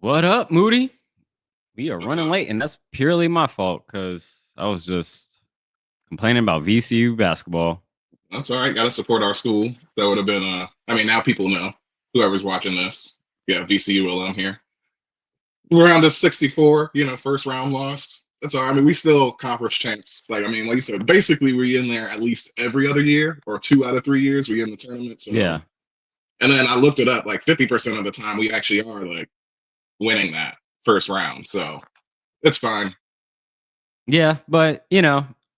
What up, Moody? We are What's running up? late, and that's purely my fault because I was just complaining about VCU basketball. That's all right. Got to support our school. That would have been. I mean, now people know. Whoever's watching this, yeah, VCU alum here. We're around to 64. First round loss. That's all right. I mean, we still conference champs. Like you said, basically we in there at least every other year or 2 out of 3 years. We in the tournament. So, Yeah, and then I looked it up. Like 50% of the time, we actually are like winning that first round. So it's fine. yeah, but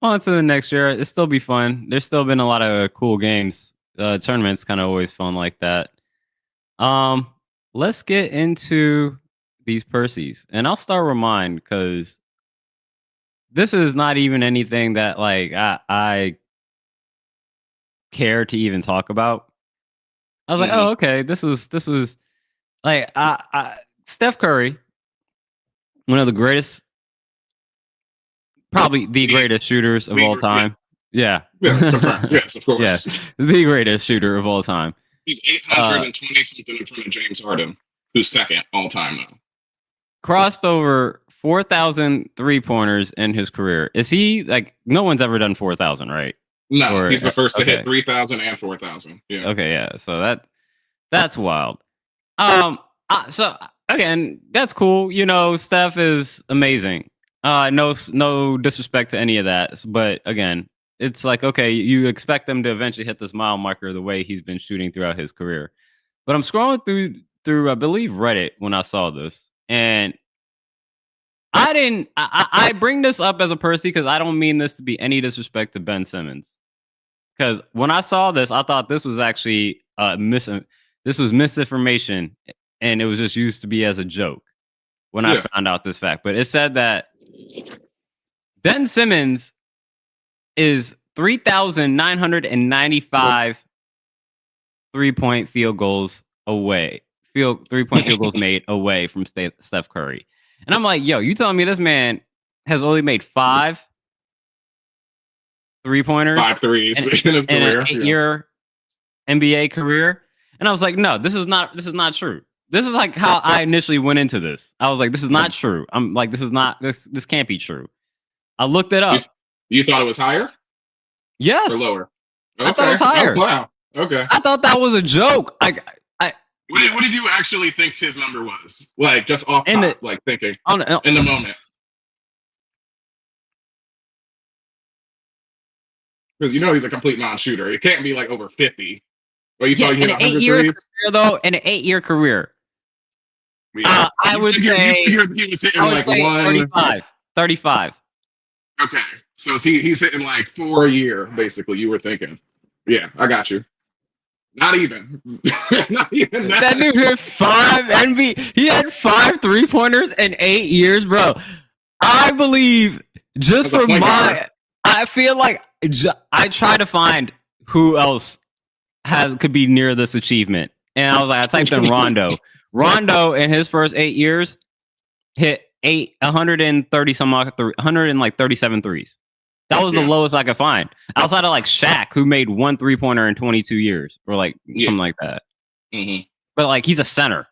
on to the next year. It'll still be fun. There's still been a lot of cool games. Tournaments kind of always fun like that. Um, let's get into these Percy's, and I'll start with mine because this is not even anything that I care to even talk about. I was like, Hmm. oh, okay, this was like Steph Curry, one of the greatest, probably the The, greatest shooters of all yeah, time. Yeah. yeah, confirmed. Yes, of Yeah. course. The greatest shooter of all time. He's Uh 820 something in front of James Harden, who's second all time now. Crossed over 4,000 3-pointers in his career. Is he like no one's ever done 4,000, right? No, Or he's the first to hit okay. 3,000 and 4,000. Yeah. Okay, yeah. So that's wild. So again, that's cool. Steph is amazing. No disrespect to any of that, but again, it's like okay, you expect them to eventually hit this mile marker the way he's been shooting throughout his career. But I'm scrolling through I believe Reddit when I saw this, and I didn't. I bring this up as a Percy because I don't mean this to be any disrespect to Ben Simmons. Because when I saw this, I thought this was actually this was misinformation, and it was just used to be as a joke when I Yeah. found out this fact. But it said that Ben Simmons is 3,995 3-point field goals away. 3-point field goals made away from Steph Curry. And I'm like, yo, you telling me this man has only made 5 3-pointers Five threes in, in his in an career. Yeah. 8-year NBA career? And I was like, no, this is not true. This is like how I initially went into this. I was like, this is not true. I'm like, this can't be true. I looked it You, up. you thought it was higher or Yes, lower? I thought it Okay. was Oh, higher. wow. Okay. I thought that was a joke. I What did you actually think his number was? Like, just off and top, the like thinking on the, in the moment. Because he's a complete non shooter. It can't be like over 50. Well, you yeah, thought he in hit an 100 8-year threes? career though, in an 8-year career, Yeah. So I you would figured, you say figured he was hitting I would like say one. 35. 35. Okay. So he's hitting like 4 a year, basically, you were thinking. Yeah, I got you. Not even. Not even That that. dude hit 5 NBA. He had 5 3-pointers in 8 years, bro. I believe just As a for point guard. I feel like I try to find who else could be near this achievement. And I was like, I typed in Rondo. Rondo in his first 8 years hit 130 some odd 137 threes. That was the Yeah. lowest I could find. Outside of like Shaq, who made 1 3-pointer in 22 years, or like Yeah. something like that. Hmm. But like he's a center.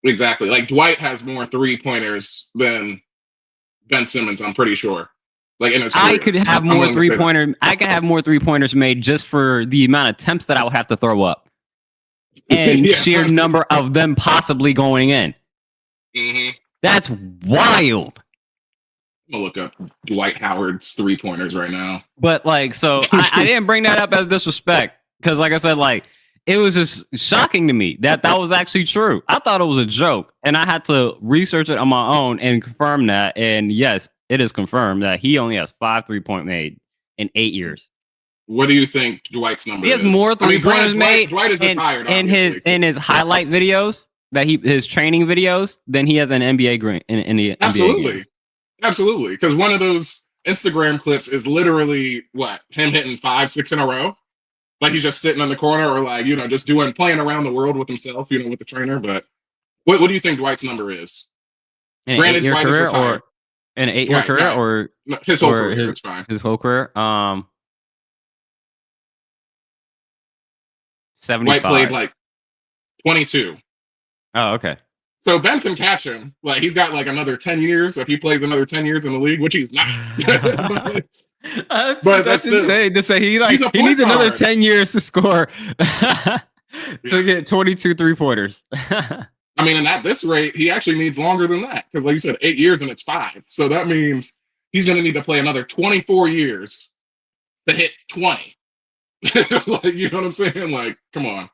Exactly. Like Dwight has more 3-pointers than Ben Simmons, I'm pretty sure. Like in his I career. could have I'm more willing to say that. 3-pointer. I could have more 3-pointers made just for the amount of attempts that I would have to throw up and Yeah. sheer number of them possibly going in. Hmm. That's wild. I'm gonna look up Dwight Howard's 3-pointers right now. But like, so I didn't bring that up as disrespect because, like I said, like it was just shocking to me that was actually true. I thought it was a joke, and I had to research it on my own and confirm that. And yes, it is confirmed that he only has 5 3-point made in 8 years. What do you think Dwight's number He has is? more I mean, 3-pointers made Dwight is retired, in obviously. his highlight videos his training videos than he has an NBA green in the NBA game. Absolutely. Absolutely. Because one of those Instagram clips is literally what? Him hitting 5, 6 in a row. Like he's just sitting in the corner or like, just playing around the world with himself, with the trainer. But what do you think Dwight's number is? In an Granted, 8-year Dwight is career retired. or an 8-year Right, career right. or No, his whole career, it's fine. his whole career. Dwight played 75. like 22. Oh, okay. So Ben can catch him. Like he's got like another 10 years if he plays another 10 years in the league, which he's not. but that's insane to say. He needs another 10 years to score to get 22 3-pointers. I mean, and at this rate, he actually needs longer than that because, like you said, 8 years and it's 5. So that means he's going to need to play another 24 years to hit 20. Like, you know what I'm saying? Like, come on.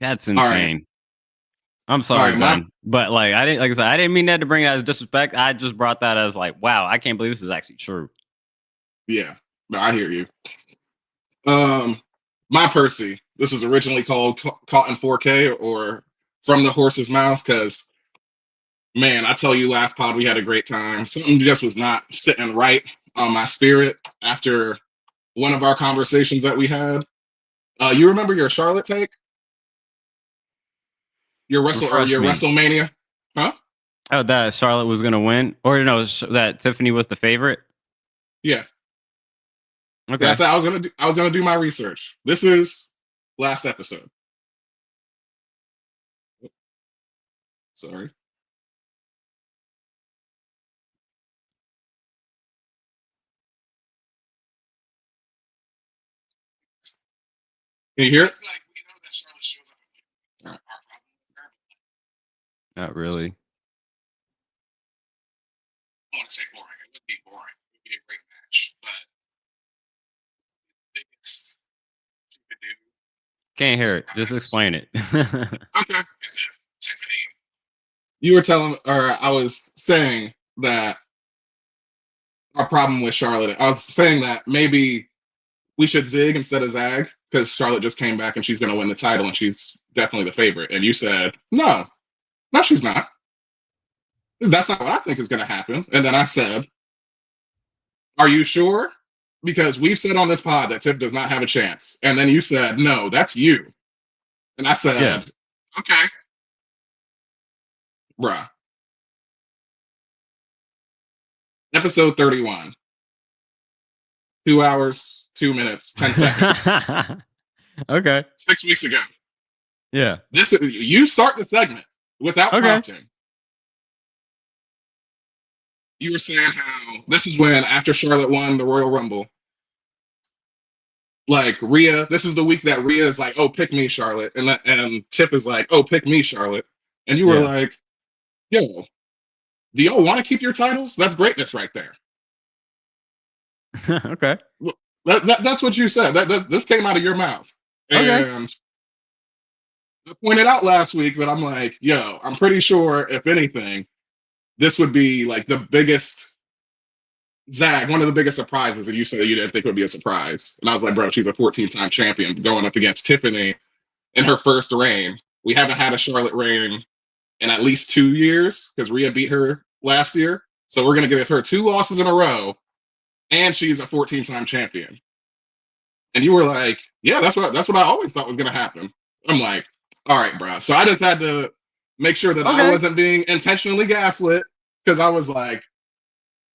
That's insane. Right. I'm sorry, man, but like I didn't mean that to bring that as disrespect. I just brought that as like, wow, I can't believe this is actually true. Yeah, no, I hear you. My Percy. This was originally called Caught in 4K or From the Horse's Mouth because, man, I tell you, last pod we had a great time. Something just was not sitting right on my spirit after one of our conversations that we had. You remember your Charlotte take? Your Wrestlemania, huh? Oh, that Charlotte was gonna win, or no, that Tiffany was the favorite. Yeah. Okay. That's how I was gonna do my research. This is last episode. Sorry. Can you hear it? Not really. I want to say boring. It would be boring. It would be a great match, but it's can't hear it. Just explain it. Okay. Tiffany, you were telling, or I was saying that our problem with Charlotte. I was saying that maybe we should zig instead of zag because Charlotte just came back and she's going to win the title and she's definitely the favorite. And you said, no, she's not. That's not what I think is going to happen. And then I said, are you sure? Because we've said on this pod that Tiff does not have a chance. And then you said, no, that's you. And I said, yeah. Okay. Bruh. Episode 31. 2 hours, 2 minutes, 10 seconds. Okay. 6 weeks ago. Yeah. You start the segment without prompting. You were saying how this is when, after Charlotte won the Royal Rumble, like Rhea, this is the week that Rhea is like, oh, pick me, Charlotte. And Tiff is like, oh, pick me, Charlotte. And you were like, yo, do y'all want to keep your titles? That's greatness right there. Okay. That's what you said. This came out of your mouth. And I pointed out last week that I'm like, yo, I'm pretty sure, if anything, this would be like the biggest zag, one of the biggest surprises. And you said you didn't think it would be a surprise. And I was like, bro, she's a 14-time champion going up against Tiffany in her first reign. We haven't had a Charlotte reign in at least 2 years because Rhea beat her last year. So we're going to give her 2 losses in a row. And she's a 14-time champion. And you were like, yeah, that's what I always thought was going to happen. I'm like, all right, bro. So I just had to make sure that I wasn't being intentionally gaslit because I was like,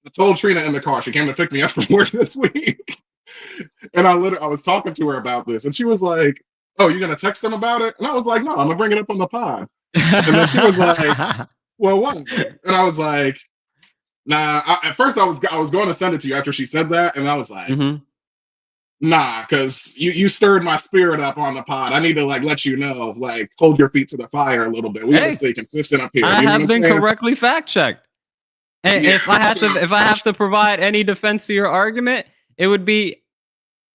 I told Trina in the car, she came to pick me up from work this week. And I was talking to her about this. And she was like, oh, you're going to text them about it? And I was like, no, I'm going to bring it up on the pod. And then she was like, well, what? And I was like, nah, at first I was going to send it to you after she said that. And I was like, nah, because you stirred my spirit up on the pod. I need to like let you know, like hold your feet to the fire a little bit. We gotta stay consistent up here. I have been correctly fact checked. And if I have to provide any defense to your argument, it would be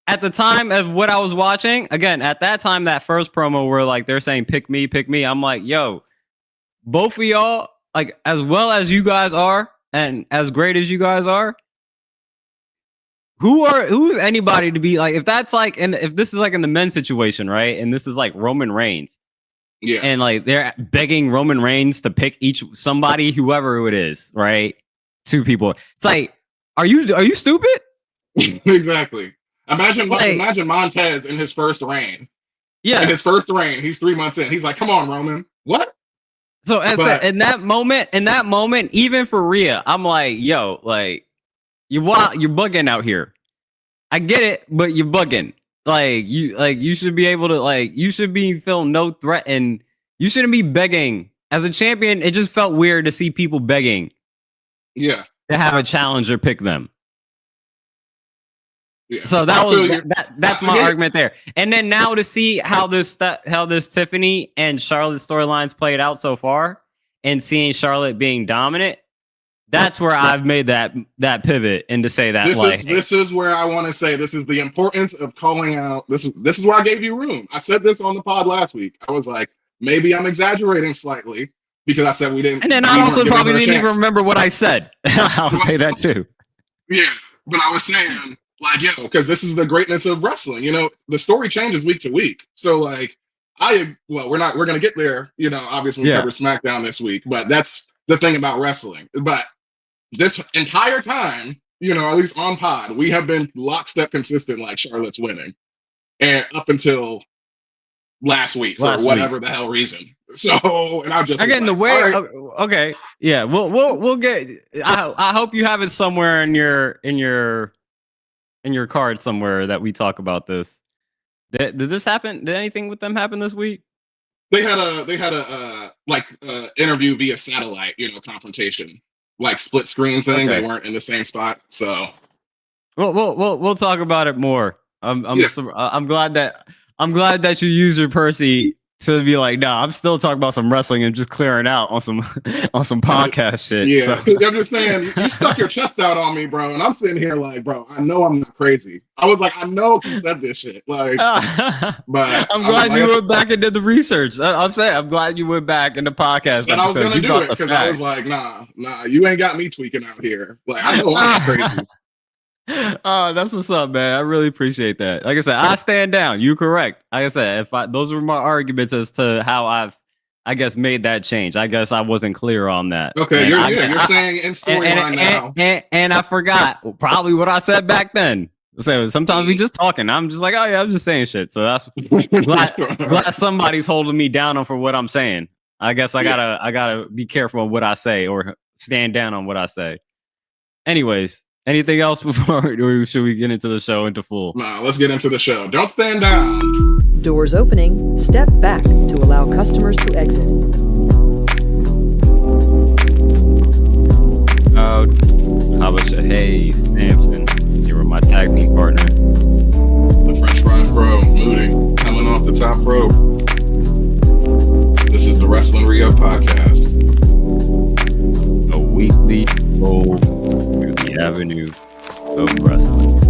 at the time of what I was watching. Again, at that time, that first promo where like they're saying pick me. I'm like, yo, both of y'all, like as well as you guys are, and as great as you guys are. Who's anybody to be like, if that's like, and if this is like in the men's situation, right? And this is like Roman Reigns. Yeah. And like they're begging Roman Reigns to pick somebody, whoever it is, right? 2 people. It's like, are you stupid? Exactly. Imagine Montez in his first reign. Yeah. In his first reign, he's 3 months in. He's like, come on, Roman. What? So in that moment, even for Rhea, I'm like, yo, like, you're bugging out here. I get it, but you're bugging. You should be able to, like, you should be feeling no threat, and you shouldn't be begging as a champion, it just felt weird to see people begging Yeah. to have a challenger pick them. Yeah. So that's my argument there. And then now to see how this Tiffany and Charlotte storylines played out so far, and seeing Charlotte being dominant, that's where I've made that pivot and to say that this is where I want to say this is the importance of calling out. This is where I gave you room. I said this on the pod last week. I was like, maybe I'm exaggerating slightly because I said we didn't. And then I also probably didn't even remember what I said. I'll say that too. Yeah, but I was saying like, because this is the greatness of wrestling. The story changes week to week. So like, we're gonna get there. Obviously we cover SmackDown this week, but that's the thing about wrestling. But this entire time, at least on pod, we have been lockstep consistent, like Charlotte's winning, and up until last week for whatever the hell reason. So, and I get in the way. Right. Okay, yeah, we'll get. I hope you have it somewhere in your card somewhere that we talk about this. Did this happen? Did anything with them happen this week? They had a interview via satellite, confrontation. Like split screen thing. Okay. They weren't in the same spot, so we'll talk about it more. I'm glad that you use your Percy to be like, nah, I'm still talking about some wrestling and just clearing out on some podcast shit. Yeah, so. I'm just saying, you stuck your chest out on me, bro, and I'm sitting here like, bro, I know I'm not crazy. I was like, I know he said this shit, like, but I'm glad you went back and did the research. I'm saying, I'm glad you went back in the podcast. And I was gonna do it because I was like, nah, you ain't got me tweaking out here. Like, I know I'm not crazy. Oh, that's what's up, man. I really appreciate that. Like I said, I stand down. You're correct. Like I said, those were my arguments as to how I guess made that change. I guess I wasn't clear on that. Okay, you're saying in storyline now, and I forgot probably what I said back then. So sometimes we just talking. I'm just like, oh yeah, I'm just saying shit. So that's glad somebody's holding me down for what I'm saying. I guess I gotta be careful on what I say or stand down on what I say. Anyways. Anything else before, or should we get into the show into full? Nah, let's get into the show. Don't stand down. Doors opening. Step back to allow customers to exit. Habasha Hayes, Samson, you were my tag team partner. The French Fry Pro, Moody, coming off the top rope. This is the Wrestlemania podcast. A weekly roll through the avenue of wrestling.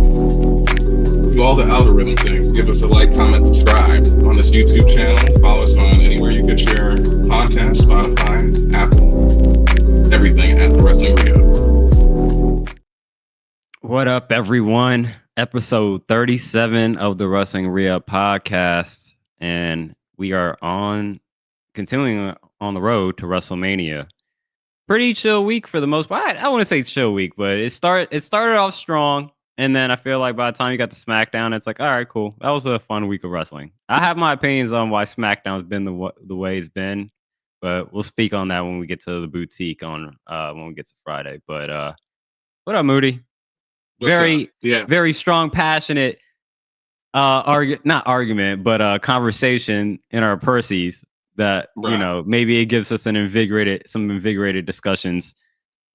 Do all the algorithm things. Give us a like, comment, subscribe on this YouTube channel. Follow us on anywhere you get your podcast, Spotify, Apple, everything at the Wrestlemania. What up, everyone? Episode 37 of the Wrestlemania podcast, and we are continuing on the road to WrestleMania. Pretty chill week for the most part. I want to say chill week, but it started off strong, and then I feel like by the time you got to SmackDown, it's like, all right, cool. That was a fun week of wrestling. I have my opinions on why SmackDown's been the way it's been, but we'll speak on that when we get to the boutique when we get to Friday. But what up, Moody? Very strong, passionate conversation in our Percy's. That right. Maybe it gives us some invigorated discussions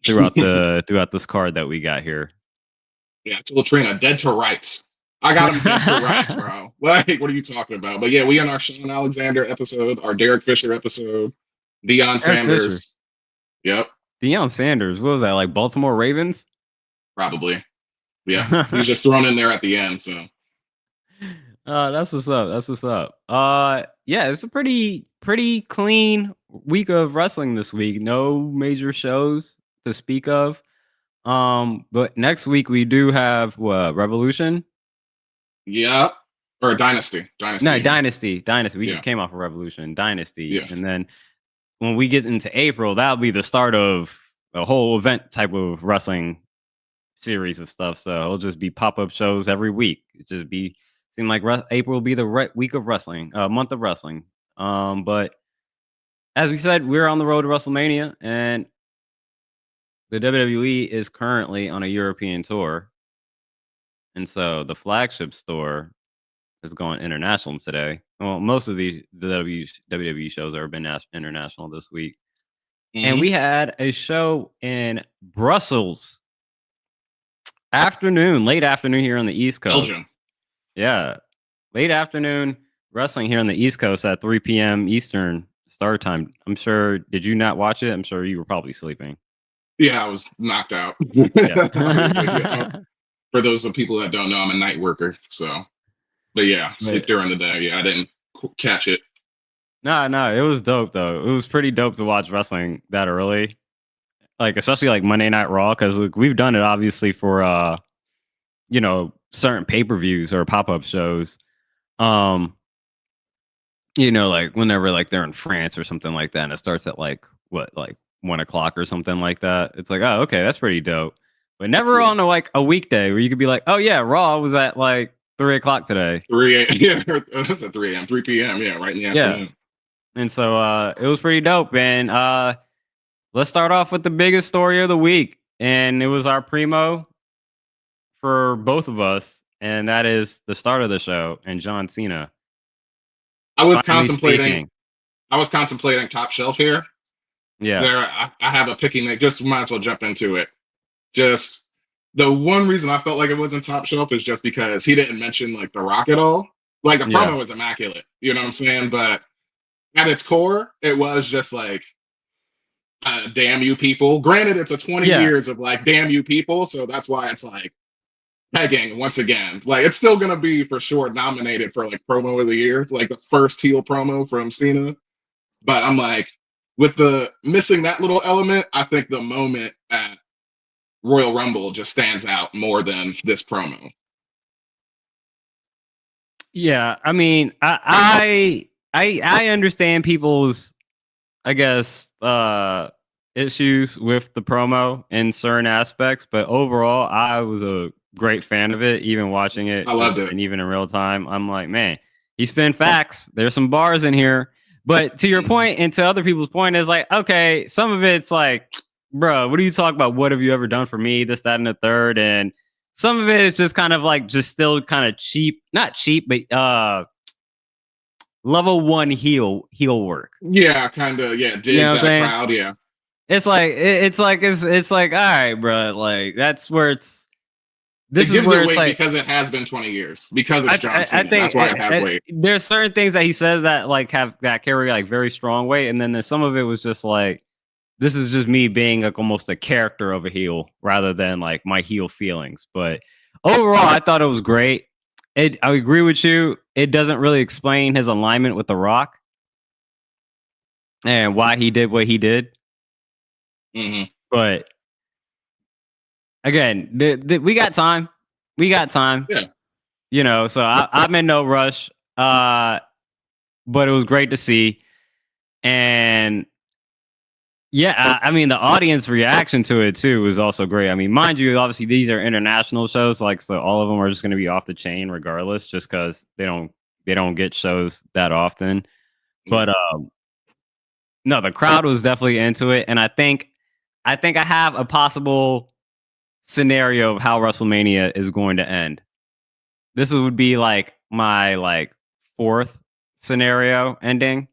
throughout this card that we got here. Yeah, it's a little Trina, dead to rights. I got him dead to rights, bro. Like, what are you talking about? But yeah, we on our Sean Alexander episode, our Derek Fisher episode, Deion Sanders. Yep. Deion Sanders. What was that? Like Baltimore Ravens? Probably. Yeah. He's just thrown in there at the end, so. That's what's up. Yeah, it's a pretty clean week of wrestling this week. No major shows to speak of. But next week we do have Revolution. Yeah, or Dynasty. No, Dynasty. We just came off of Revolution, Dynasty, and then when we get into April, that'll be the start of a whole event type of wrestling series of stuff. So it'll just be pop-up shows every week. Seem like April will be the week of wrestling, month of wrestling. But as we said, we're on the road to WrestleMania, and the WWE is currently on a European tour. And so the flagship store is going international today. Well, most of the WWE shows have been international this week. And we had a show in Brussels late afternoon here on the East Coast. Belgium. Yeah, late afternoon wrestling here on the East Coast at 3 p.m. Eastern start time. I'm sure, did you not watch it? I'm sure you were probably sleeping. Yeah, I was knocked out. Yeah. For those of people that don't know, I'm a night worker. So, but yeah, sleep during the day. Yeah, I didn't catch it. No, it was dope though. It was pretty dope to watch wrestling that early, like especially like Monday Night Raw, because we've done it obviously for certain pay-per-views or pop-up shows. Like whenever like they're in France or something like that, and it starts at like 1:00 or something like that. It's like, oh, okay, that's pretty dope. But never on a weekday where you could be like, oh yeah, Raw was at like 3:00 today. 3 a.m. Yeah, that's at 3 a.m. 3 p.m. Yeah, right in the afternoon. And so it was pretty dope. And let's start off with the biggest story of the week. And it was our primo for both of us. And that is the start of the show and John Cena. I was contemplating Top Shelf here. Yeah. I have a picking that just might as well jump into it. Just the one reason I felt like it wasn't Top Shelf is just because he didn't mention like The Rock at all. Like the promo was immaculate. You know what I'm saying? But at its core, it was just like, damn you people. Granted, it's a 20 years of like, damn you people. So that's why it's like pegging once again. Like, it's still going to be for sure nominated for like promo of the year, like the first heel promo from Cena. But I'm like, with the missing that little element, I think the moment at Royal Rumble just stands out more than this promo. Yeah. I mean, I understand people's, I guess, issues with the promo in certain aspects, but overall, I was a great fan of it. Even watching it, I loved it, and even in real time, I'm like, man, he spin facts. There's some bars in here, but to your point and to other people's point, is like, okay, some of it's like, bro, what are you talking about? What have you ever done for me? This, that, and the third, and some of it is just kind of like just still kind of cheap, not cheap, but level 1 heel work. Yeah, kind of. Yeah, digs at a crowd. Yeah, it's like all right, bro. Like that's where it's. This is where it's like, because it has been 20 years. Because it's John Cena. I think that's why it has weight. There's certain things that he says that like carry like very strong weight, and then there's some of it was just like, this is just me being like almost a character of a heel rather than like my heel feelings. But overall, I thought it was great. I agree with you. It doesn't really explain his alignment with The Rock and why he did what he did. Mm-hmm. But again, we got time. Yeah. So I'm in no rush. But it was great to see. And yeah, I mean, the audience reaction to it too was also great. I mean, mind you, obviously these are international shows, like, so all of them are just going to be off the chain regardless, just because they don't get shows that often. But no, the crowd was definitely into it, and I think I have a possible scenario of how WrestleMania is going to end. This would be like my fourth scenario ending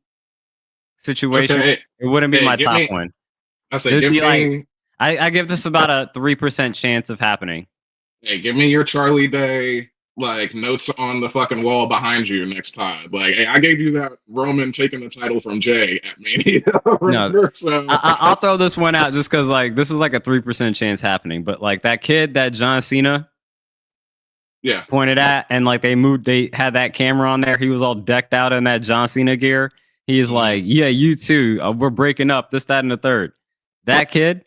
situation. Okay. It wouldn't be my top one. I say, give me. I give this about a 3% chance of happening. Hey, give me your Charlie Day notes on the fucking wall behind you next pod. Like, hey, I gave you that Roman taking the title from Jay at Mania. No, so I'll throw this one out just because this is like a 3% chance happening. But like that kid that John Cena pointed at, and like they had that camera on there. He was all decked out in that John Cena gear. He's like, yeah, you too. We're breaking up. This, that, and the third. That kid,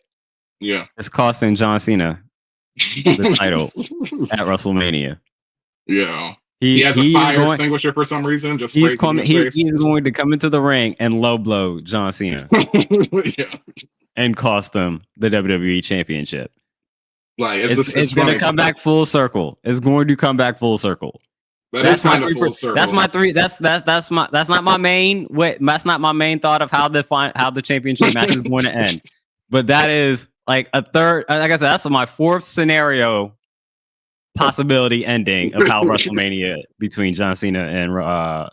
is costing John Cena the title at WrestleMania. Yeah, he has a fire extinguisher for some reason. Just he's going to come into the ring and low blow John Cena, and cost him the WWE Championship. Like it's going to come back full circle. It's going to come back full circle. That's kind of full circle. That's my three. That's not my main. That's not my main thought of how the championship match is going to end. But that is like a third. Like I said, that's my fourth scenario possibility ending of how WrestleMania between John Cena and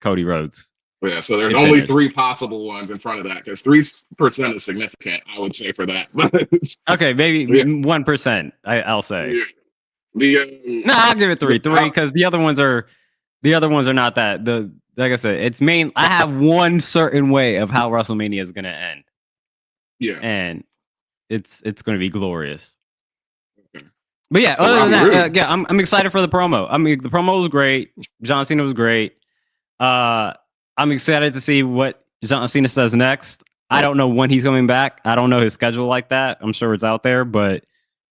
Cody Rhodes. Yeah, so there's only 3 possible ones in front of that because 3% is significant, I would say, for that. Okay, maybe 1%. I'll say. Yeah. No, I'll give it 3 because the other ones are not that. Like I said, it's main. I have one certain way of how WrestleMania is going to end. Yeah, and it's going to be glorious. Okay. But yeah, other than that, yeah, I'm excited for the promo. I mean, the promo was great. John Cena was great. I'm excited to see what John Cena says next. I don't know when he's coming back. I don't know his schedule like that. I'm sure it's out there, but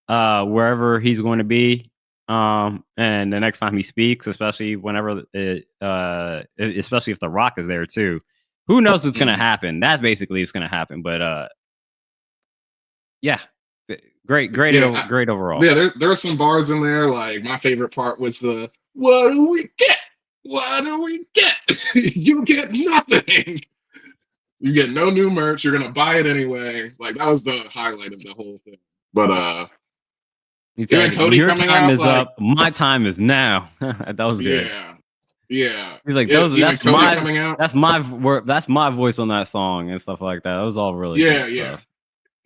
wherever he's going to be, and the next time he speaks, especially whenever especially if The Rock is there too, who knows what's going to happen? That's basically what's going to happen. But yeah, great overall. Yeah, there are some bars in there. Like my favorite part was the "What do we get? What do we get? You get nothing. You get no new merch. You're gonna buy it anyway." Like that was the highlight of the whole thing. But Cody your coming time out, is up. My time is now. That was good. Yeah. He's like, that's my voice on that song and stuff like that. That was all really good. Yeah.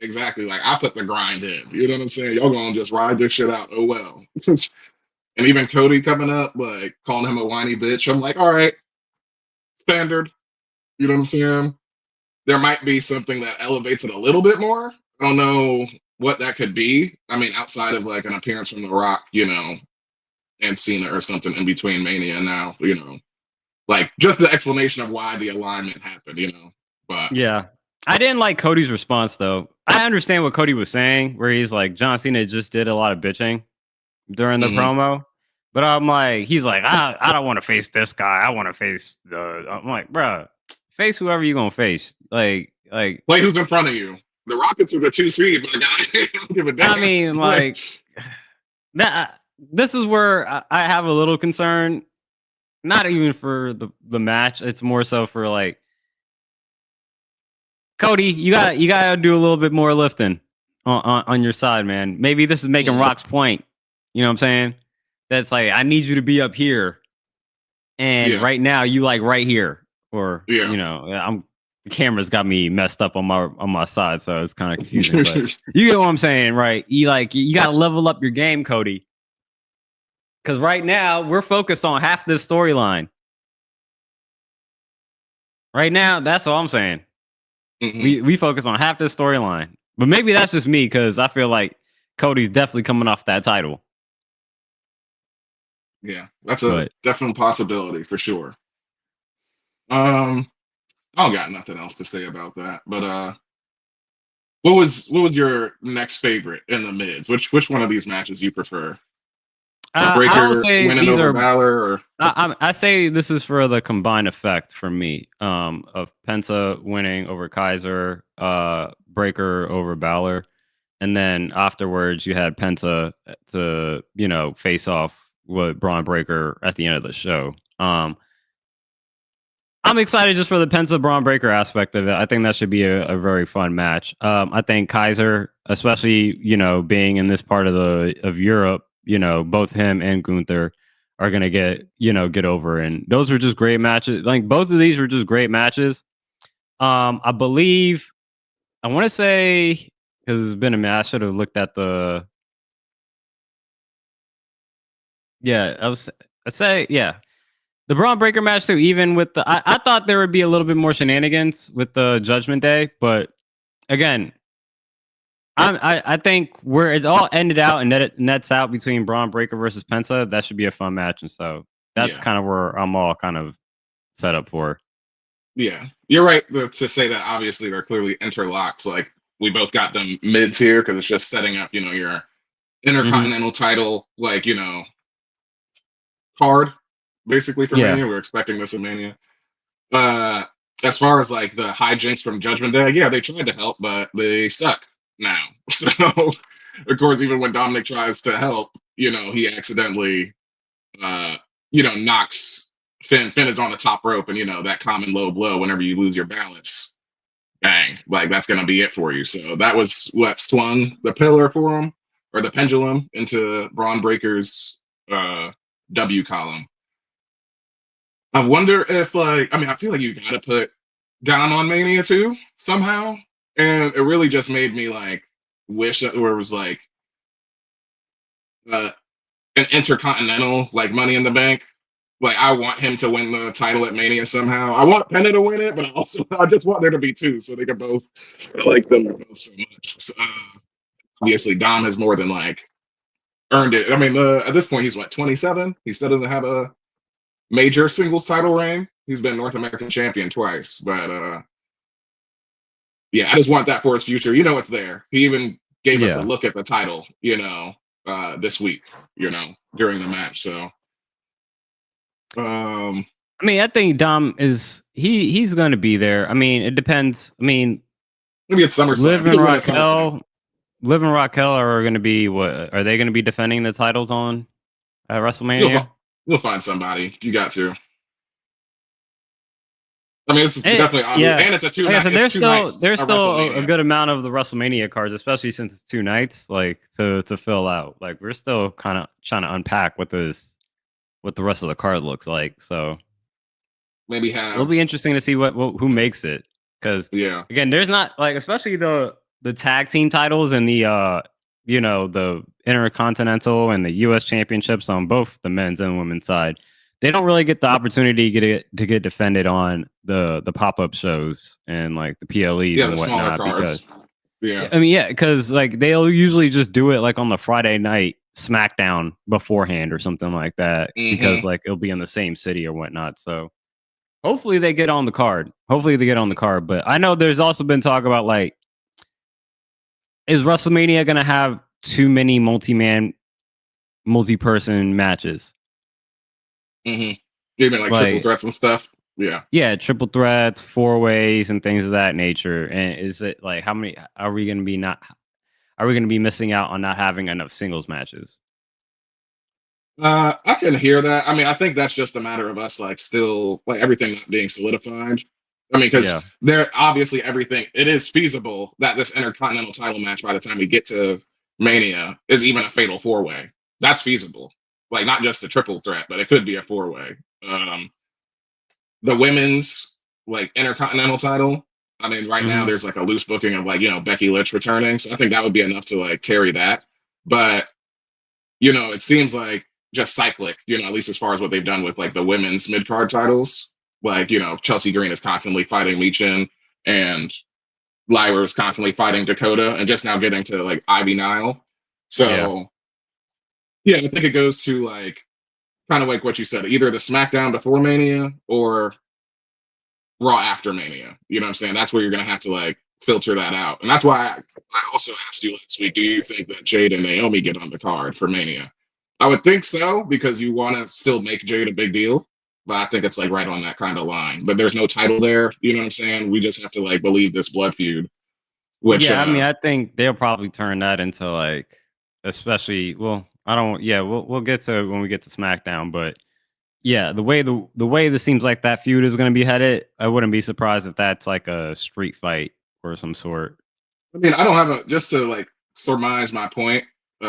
Exactly. Like I put the grind in. You know what I'm saying? Y'all gonna just ride this shit out. Oh well. And even Cody coming up, like calling him a whiny bitch. I'm like, all right, standard. You know what I'm saying? There might be something that elevates it a little bit more. I don't know what that could be. I mean, outside of like an appearance from The Rock, you know, and Cena or something in between Mania now, you know, like just the explanation of why the alignment happened, you know. But yeah, I didn't like Cody's response though. I understand what Cody was saying, where he's like, John Cena just did a lot of bitching during the promo, but I'm like, he's like, I don't want to face this guy. I want to face the. I'm like, bro, face whoever you gonna face. Like play who's in front of you. The Rockets are the 2 seed, my guy. Don't give a damn. I mean, like that. This is where I have a little concern. Not even for the match. It's more so for like Cody. You gotta do a little bit more lifting on your side, man. Maybe this is making Rock's point. You know what I'm saying? That's like I need you to be up here, and right now you like right here, or you know, the camera's got me messed up on my side, so it's kind of confusing. But you get what I'm saying, right? You got to level up your game, Cody. Because right now we're focused on half this storyline. Right now, that's all I'm saying. We focus on half this storyline, but maybe that's just me because I feel like Cody's definitely coming off that title. Yeah, that's a definite possibility for sure. I don't got nothing else to say about that. But what was your next favorite in the mids? Which one of these matches you prefer? Breaker I will say winning these over are Balor, or I say this is for the combined effect for me of Penta winning over Kaiser, Breaker over Balor, and then afterwards you had Penta to face off with Braun Breaker at the end of the show. I'm excited just for the Penta Braun Breaker aspect of it. I think that should be a very fun match. I think Kaiser, especially being in this part of Europe, both him and Gunther are gonna get over, and those were just great matches. Like both of these were just great matches. I believe I want to say because it's been a match. I should have looked at the. Yeah, I'd say the Braun Breaker match too. Even with the, I thought there would be a little bit more shenanigans with the Judgment Day, but again, I think where it's all ended out and nets out between Braun Breaker versus Penta, that should be a fun match, and so that's kind of where I'm all kind of set up for. Yeah, you're right to say that. Obviously, they're clearly interlocked. Like we both got them mids here because it's just setting up, your Intercontinental title, like card basically for Mania. We're expecting this in Mania. As far as like the hijinks from Judgment Day, they tried to help, but they suck now. So of course, even when Dominic tries to help, he accidentally knocks Finn is on the top rope, and that common low blow whenever you lose your balance, bang, like that's gonna be it for you. So that was what swung the pillar for him. or the pendulum into Braun Breaker's W column. I wonder if I feel like you gotta put John on Mania too somehow, and it really just made me like wish that there was like an intercontinental like Money in the Bank. Like I want him to win the title at Mania somehow. I want Penta to win it, but I just want there to be two so they can both like them both so much. So, obviously, Dom has more than like earned it. I mean, at this point, he's what 27. He still doesn't have a major singles title reign. He's been North American champion twice, but yeah, I just want that for his future. You know, it's there. He even gave us a look at the title. You know, this week. You know, during the match. So. I mean, I think Dom he's going to be there. I mean, it depends. I mean, maybe it's SummerSlam. Liv and Raquel are going to be what? Are they going to be defending the titles at WrestleMania? You'll find somebody. You got to. I mean, it's definitely obvious, and it's a two. So there's still a good amount of the WrestleMania cards, especially since it's 2 nights, like to fill out. Like we're still kind of trying to unpack what the rest of the card looks like. So maybe it'll be interesting to see who makes it, because again, there's not like, especially the tag team titles and the the Intercontinental and the US championships on both the men's and women's side. They don't really get the opportunity to get defended on the pop-up shows and like the PLEs and whatnot. Because like they'll usually just do it like on the Friday night SmackDown beforehand or something like that, because like it'll be in the same city or whatnot. So hopefully they get on the card. But I know there's also been talk about like, is WrestleMania gonna have too many multi-person matches? You mean like triple threats and stuff? Yeah, triple threats, 4-ways, and things of that nature. And is it like, how many are we gonna be missing out on not having enough singles matches? I can hear that. I mean, I think that's just a matter of us like still like everything not being solidified. I mean, because there obviously everything, it is feasible that this Intercontinental title match by the time we get to Mania is even a fatal 4-way. That's feasible. Like not just a triple threat, but it could be a 4-way. The women's like Intercontinental title, I mean, right now there's like a loose booking of like, Becky Lynch returning. So I think that would be enough to like carry that. But, it seems like just cyclic, at least as far as what they've done with like the women's mid-card titles. Like, Chelsea Green is constantly fighting Leechin, and Lyra is constantly fighting Dakota, and just now getting to like Ivy Nile. So I think it goes to like kind of like what you said, either the SmackDown before Mania or Raw after Mania. You know what I'm saying? That's where you're going to have to like filter that out. And that's why I also asked you last week, do you think that Jade and Naomi get on the card for Mania? I would think so, because you want to still make Jade a big deal. But I think it's like right on that kind of line. But there's no title there. You know what I'm saying? We just have to like believe this blood feud. Which, I mean, I think they'll probably turn that into like, especially, we'll get to when we get to SmackDown, but the way this seems like that feud is going to be headed, I wouldn't be surprised if that's like a street fight or some sort. I mean, I don't have just to like surmise my point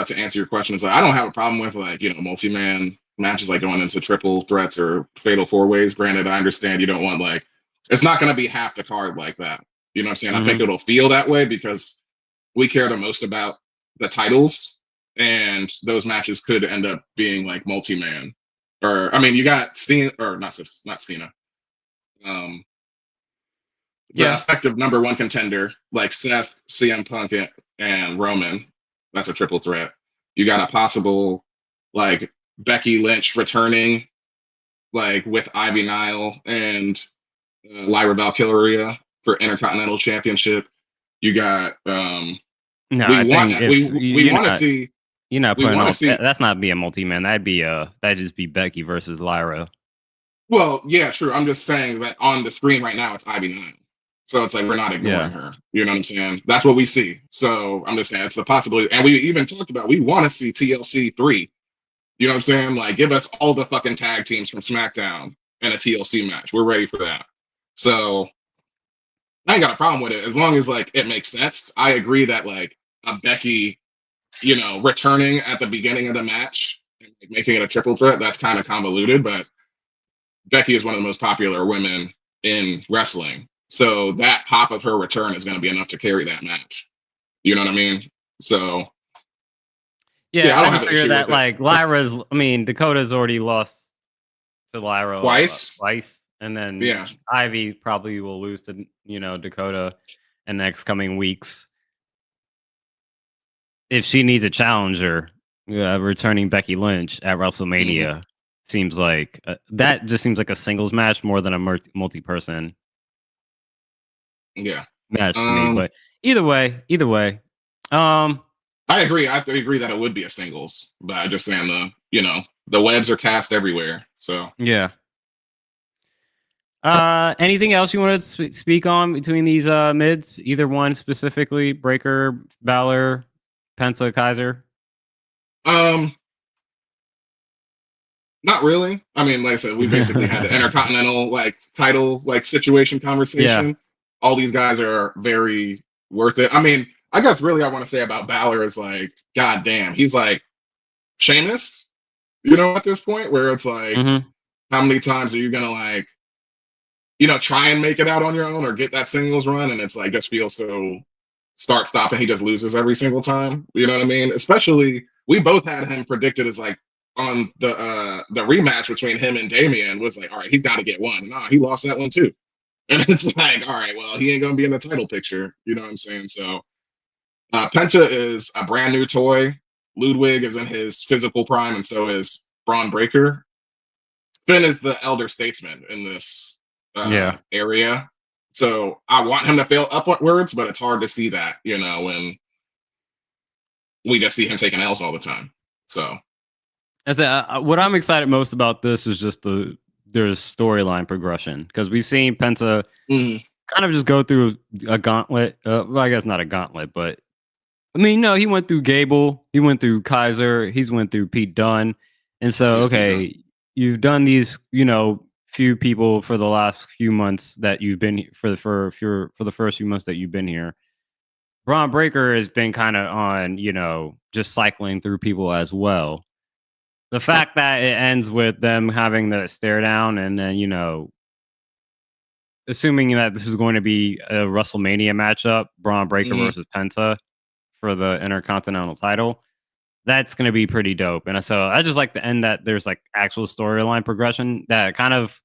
to answer your question, is like I don't have a problem with like multi-man matches like going into triple threats or fatal 4-ways. Granted, I understand you don't want like, it's not going to be half the card like that. You know what I'm saying? I think it'll feel that way because we care the most about the titles, and those matches could end up being like multi-man. Or I mean, you got Cena, or not Cena. The effective number one contender like Seth, CM Punk, and Roman. That's a triple threat. You got a possible like Becky Lynch returning, like with Ivy Nile and Lyra Valkyria for Intercontinental Championship. You got we want to see. You're not putting that's not be a multi-man. That'd just be Becky versus Lyra. Well, yeah, true. I'm just saying that on the screen right now it's Ivy Nile. So it's like we're not ignoring her. You know what I'm saying? That's what we see. So I'm just saying it's the possibility. And we even talked about we want to see TLC 3. You know what I'm saying? Like give us all the fucking tag teams from SmackDown in a TLC match. We're ready for that. So I ain't got a problem with it as long as like it makes sense. I agree that like a Becky returning at the beginning of the match and making it a triple threat, that's kind of convoluted. But Becky is one of the most popular women in wrestling. So that pop of her return is going to be enough to carry that match. You know what I mean? So Yeah, I don't I have just an figure issue that with it. Dakota's already lost to Lyra Twice. and then Yeah. Ivy probably will lose to Dakota in the next coming weeks. If she needs a challenger, returning Becky Lynch at WrestleMania seems like that just seems like a singles match more than a multi-person Yeah. match to me. But either way, I agree. I agree that it would be a singles, but I'm just saying the webs are cast everywhere. So yeah. Anything else you want to speak on between these mids? Either one specifically, Breaker, Balor, Penta, Kaiser? Not really. I mean, like I said, we basically had the Intercontinental title situation conversation. Yeah. All these guys are very worth it. I mean, I guess really I want to say about Balor is god damn, he's like Sheamus, at this point where it's how many times are you gonna try and make it out on your own or get that singles run, and it's just feels so start stop and he just loses every single time. You know what I mean? Especially we both had him predicted as on the rematch between him and Damian was all right, he's got to get one. Nah, he lost that one too. And it's all right, well, he ain't gonna be in the title picture. You know what I'm saying? So Penta is a brand new toy. Ludwig is in his physical prime, and so is Braun Breaker. Finn is the elder statesman in this area. So I want him to fail upwards, but it's hard to see that, when we just see him taking L's all the time. So what I'm excited most about this is just there's storyline progression, because we've seen Penta kind of just go through a gauntlet. Well, I guess not a gauntlet, but I mean, no, he went through Gable, he went through Kaiser, he's went through Pete Dunne, and so okay, you've done these, few people for the last few months that you've been for the first few months that you've been here. Braun Breaker has been kind of on, just cycling through people as well. The fact that it ends with them having the stare down and then, assuming that this is going to be a WrestleMania matchup, Braun Breaker versus Penta for the Intercontinental title, that's going to be pretty dope. And so I just like to end that there's actual storyline progression that kind of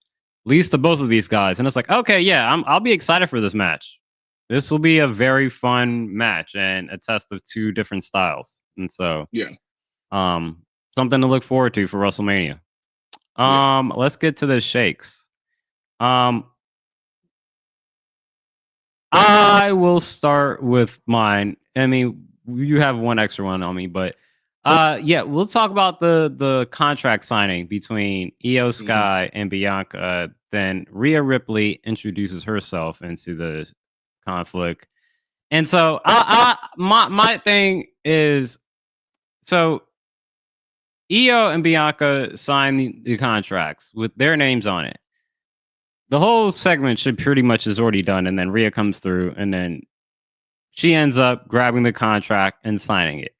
leads to both of these guys. And it's okay, yeah, I'll be excited for this match. This will be a very fun match and a test of two different styles. And so, something to look forward to for WrestleMania. Let's get to the shakes. I will start with mine. I mean, you have one extra one on me, but we'll talk about the contract signing between Io Sky and Bianca. Then Rhea Ripley introduces herself into the conflict, and so my thing is, so Io and Bianca signed the contracts with their names on it. The whole segment should pretty much is already done, and then Rhea comes through, and then she ends up grabbing the contract and signing it.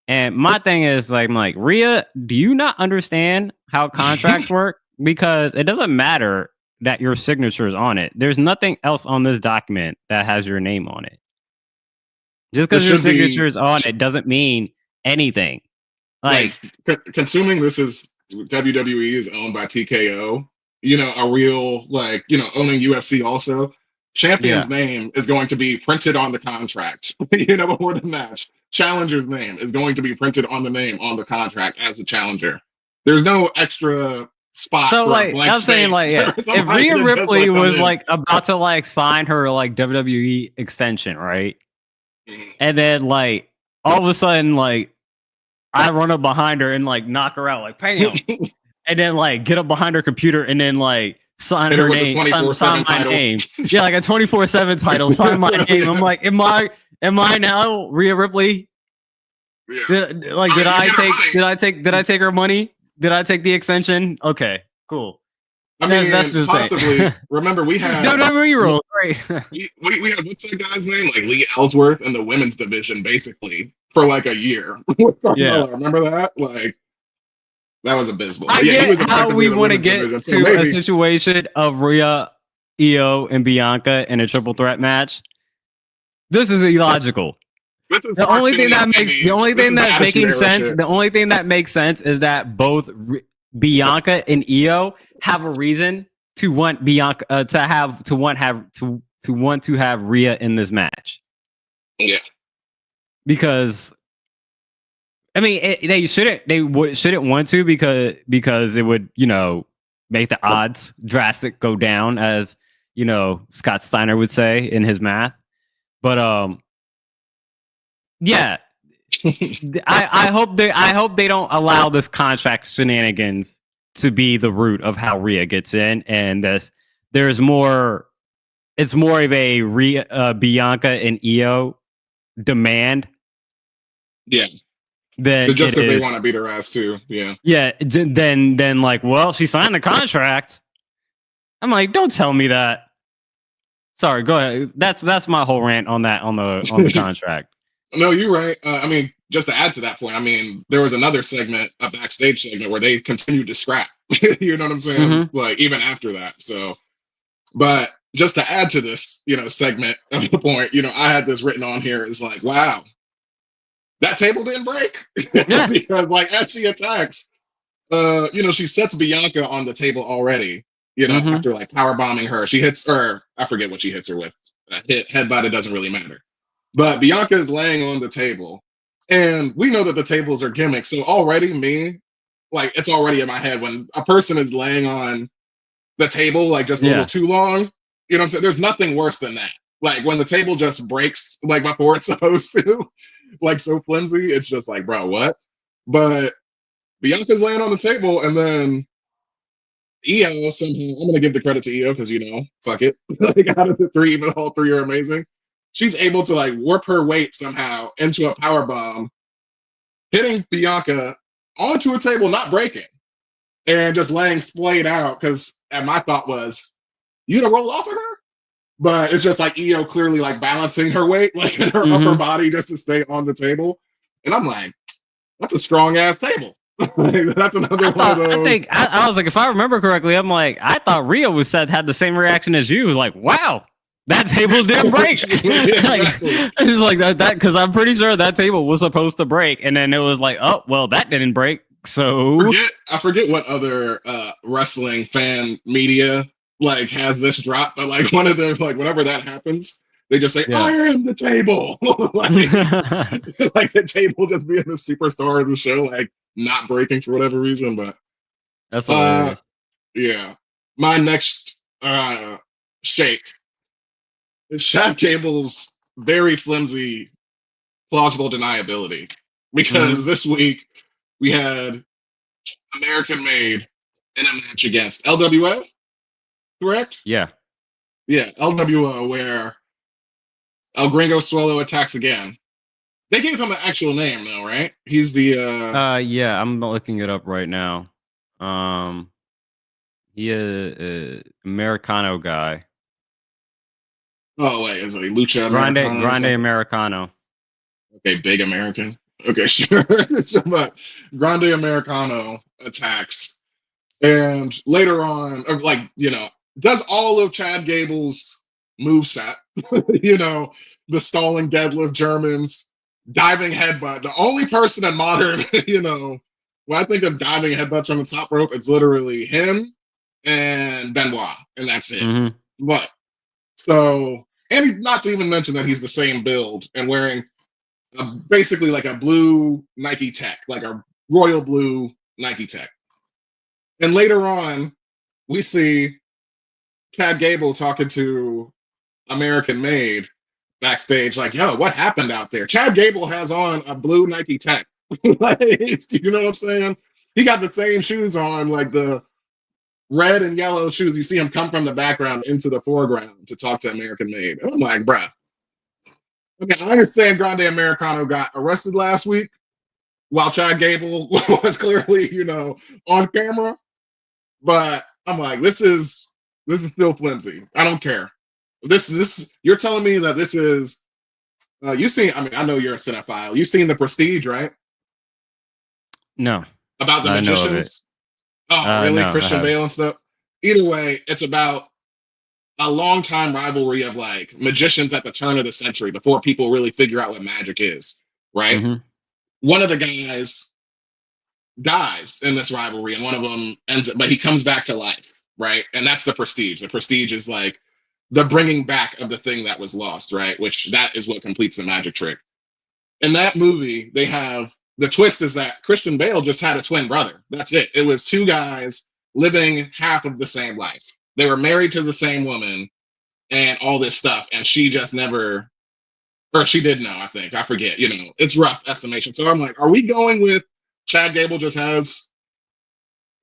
And my thing is, I'm like, Rhea, do you not understand how contracts work? Because it doesn't matter that your signature is on it. There's nothing else on this document that has your name on it. Just because your signature is on it doesn't mean anything. Consuming this is WWE is owned by TKO. A real owning UFC also. Champion's name is going to be printed on the contract, before the match. Challenger's name is going to be printed on the name on the contract as a challenger. There's no extra spot. So for a blank I'm saying if Rhea Ripley was about to sign her WWE extension, right? And then all of a sudden I run up behind her and knock her out bam. And then get up behind her computer and then sign her name, sign my name. Yeah, a 24/7 title, sign my name. I'm am I now Rhea Ripley? Yeah. Did I take her money? Did I take the extension? Okay, cool. I mean, that's just possibly. Remember, we had WWE rules, right? we had what's that guy's name? Like Lee Ellsworth in the women's division, basically for like a year with Carmella. Yeah. Remember that? Like that was abysmal. I But yeah, he get was how effectively we the want to women's get division, so to a maybe- situation of Rhea, Io, and Bianca in a triple threat match. This is illogical. This is The only thing cartoony that makes indies. the only This thing is that's Attitude making Era sense shit. the only thing that makes sense is that both Bianca and Io have a reason to want Bianca to want to have Rhea in this match. Yeah. Because I mean they shouldn't want to because it would, you know, make the odds drastic go down, as you know Scott Steiner would say in his math. But yeah. I hope they don't allow this contract shenanigans to be the root of how Rhea gets in, and there's more. It's more of a Bianca and Io demand. Yeah. Than But just it because they is- want to beat her ass too. Yeah. Yeah. Then like, well, she signed the contract. I'm like, don't tell me that. Sorry, go ahead. That's my whole rant on the contract. No, you're right. I mean, just to add to that point, I mean, there was another segment, a backstage segment, where they continued to scrap. You know what I'm saying? Mhm. Like even after that. So, but just to add to this, you know, segment of the point, you know, I had this written on here. It's like, wow, that table didn't break. Yeah. Because like as she attacks, you know, she sets Bianca on the table already. You know, Mhm. after like power bombing her, she hits her. I forget what she hits her with. Headbutt. It doesn't really matter. But Bianca is laying on the table, and we know that the tables are gimmicks. So already, like it's already in my head when a person is laying on the table like just a little too long. You know what I'm saying? There's nothing worse than that. Like when the table just breaks like before it's supposed to, like so flimsy. It's just like, bro, what? But Bianca's laying on the table, and then Io somehow, I'm gonna give the credit to Io because you know, fuck it. Like out of the three, even all three are amazing. She's able to like warp her weight somehow into a power bomb, hitting Bianca onto a table, not breaking, and just laying splayed out. Because my thought was, you gonna roll off of her? But it's just like Io clearly like balancing her weight like in her upper body just to stay on the table. And I'm like, that's a strong ass table. That's another one of those. I was like, if I remember correctly, I'm like, I thought Rio had the same reaction as you. Like, wow, that table didn't break. Exactly. It's like that because I'm pretty sure that table was supposed to break, and then it was like, oh well, that didn't break. So I forget what other wrestling fan media like has this drop, but like one of them, like whenever that happens, they just say, Yeah. "I am the table." Like the table just being the superstar of the show, like not breaking for whatever reason. But that's hilarious. yeah, my next shake is Chad Gable's very flimsy, plausible deniability, because this week we had American Made in a match against LWO, correct? Yeah. Yeah, LWO, where El Gringo Suelo attacks again. They gave him an actual name, though, right? He's the Yeah, I'm looking it up right now. He is Americano guy. oh wait, is it a Lucha Grande Americana? Americano. Okay, big American. Okay, sure. So, but Grande Americano attacks, and later on, or like you know, does all of Chad Gable's moveset. You know, the stalling deadlift Germans, diving headbutt. The only person in modern, you know, when I think of diving headbutts from the top rope, it's literally him and Benoit, and that's it. Mhm. But so, and not to even mention that he's the same build and wearing basically like a blue Nike Tech, like a royal blue Nike Tech. And later on, we see Chad Gable talking to American Made backstage, like, yo, what happened out there? Chad Gable has on a blue Nike Tech. Like, you know what I'm saying? He got the same shoes on, like the red and yellow shoes. You see him come from the background into the foreground to talk to American Made. And I'm like, bruh. Okay, I understand Grande Americano got arrested last week while Chad Gable was clearly, you know, on camera. But I'm like, this is still flimsy. I don't care. This you're telling me that this is you seen, I mean, I know you're a cinephile. You've seen The Prestige, right? No, About the I know of it. magicians. Oh, really? No, I Christian haven't. Bale and stuff. Either way, it's about a long time rivalry of like magicians at the turn of the century before people really figure out what magic is, right? Mhm. One of the guys dies in this rivalry, and one of them ends up, but he comes back to life, right? And that's the Prestige. The Prestige is like the bringing back of the thing that was lost, right? Which that is what completes the magic trick. In that movie, they have the twist is that Christian Bale just had a twin brother. That's it. It was two guys living half of the same life. They were married to the same woman and all this stuff, and she just never, or she did know, I think. I forget, you know, it's rough estimation. So I'm like, are we going with Chad Gable just has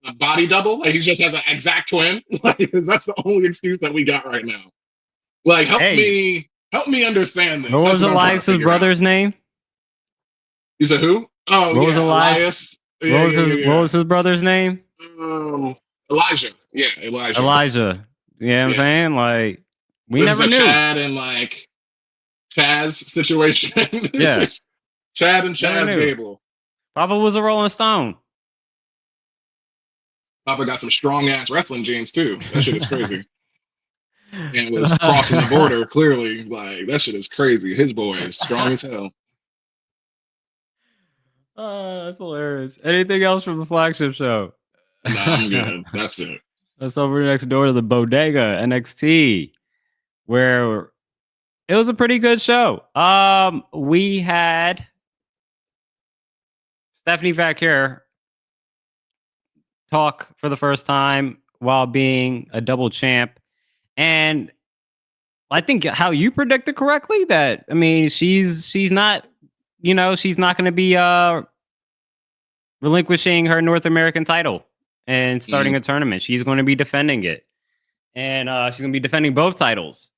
a body double? Like he just has an exact twin? Like, because that's the only excuse that we got right now. Like, help me understand this. What was That's what I'm trying to Elias's figure brother's name? You said who? Oh, What yeah, was Elias. Yeah, What was his brother's name? Elijah. Yeah, Elijah. Elijah. You know what I'm Yeah. saying? Like, we This never is a knew. Chad and like Chaz situation. Yeah. Chad and Never Chaz knew. Gable. Papa was a Rolling Stone. Papa got some strong ass wrestling genes too. That shit is crazy. And was crossing the border clearly. Like that shit is crazy. His boy is strong as hell. That's hilarious. Anything else from the flagship show? Nah, I'm good. That's it. Let's over next door to the Bodega NXT, where it was a pretty good show. We had Stephanie Vaquer talk for the first time while being a double champ, and I think how you predicted correctly that I mean she's not, you know, she's not going to be relinquishing her North American title and starting a tournament. She's going to be defending it, and she's going to be defending both titles.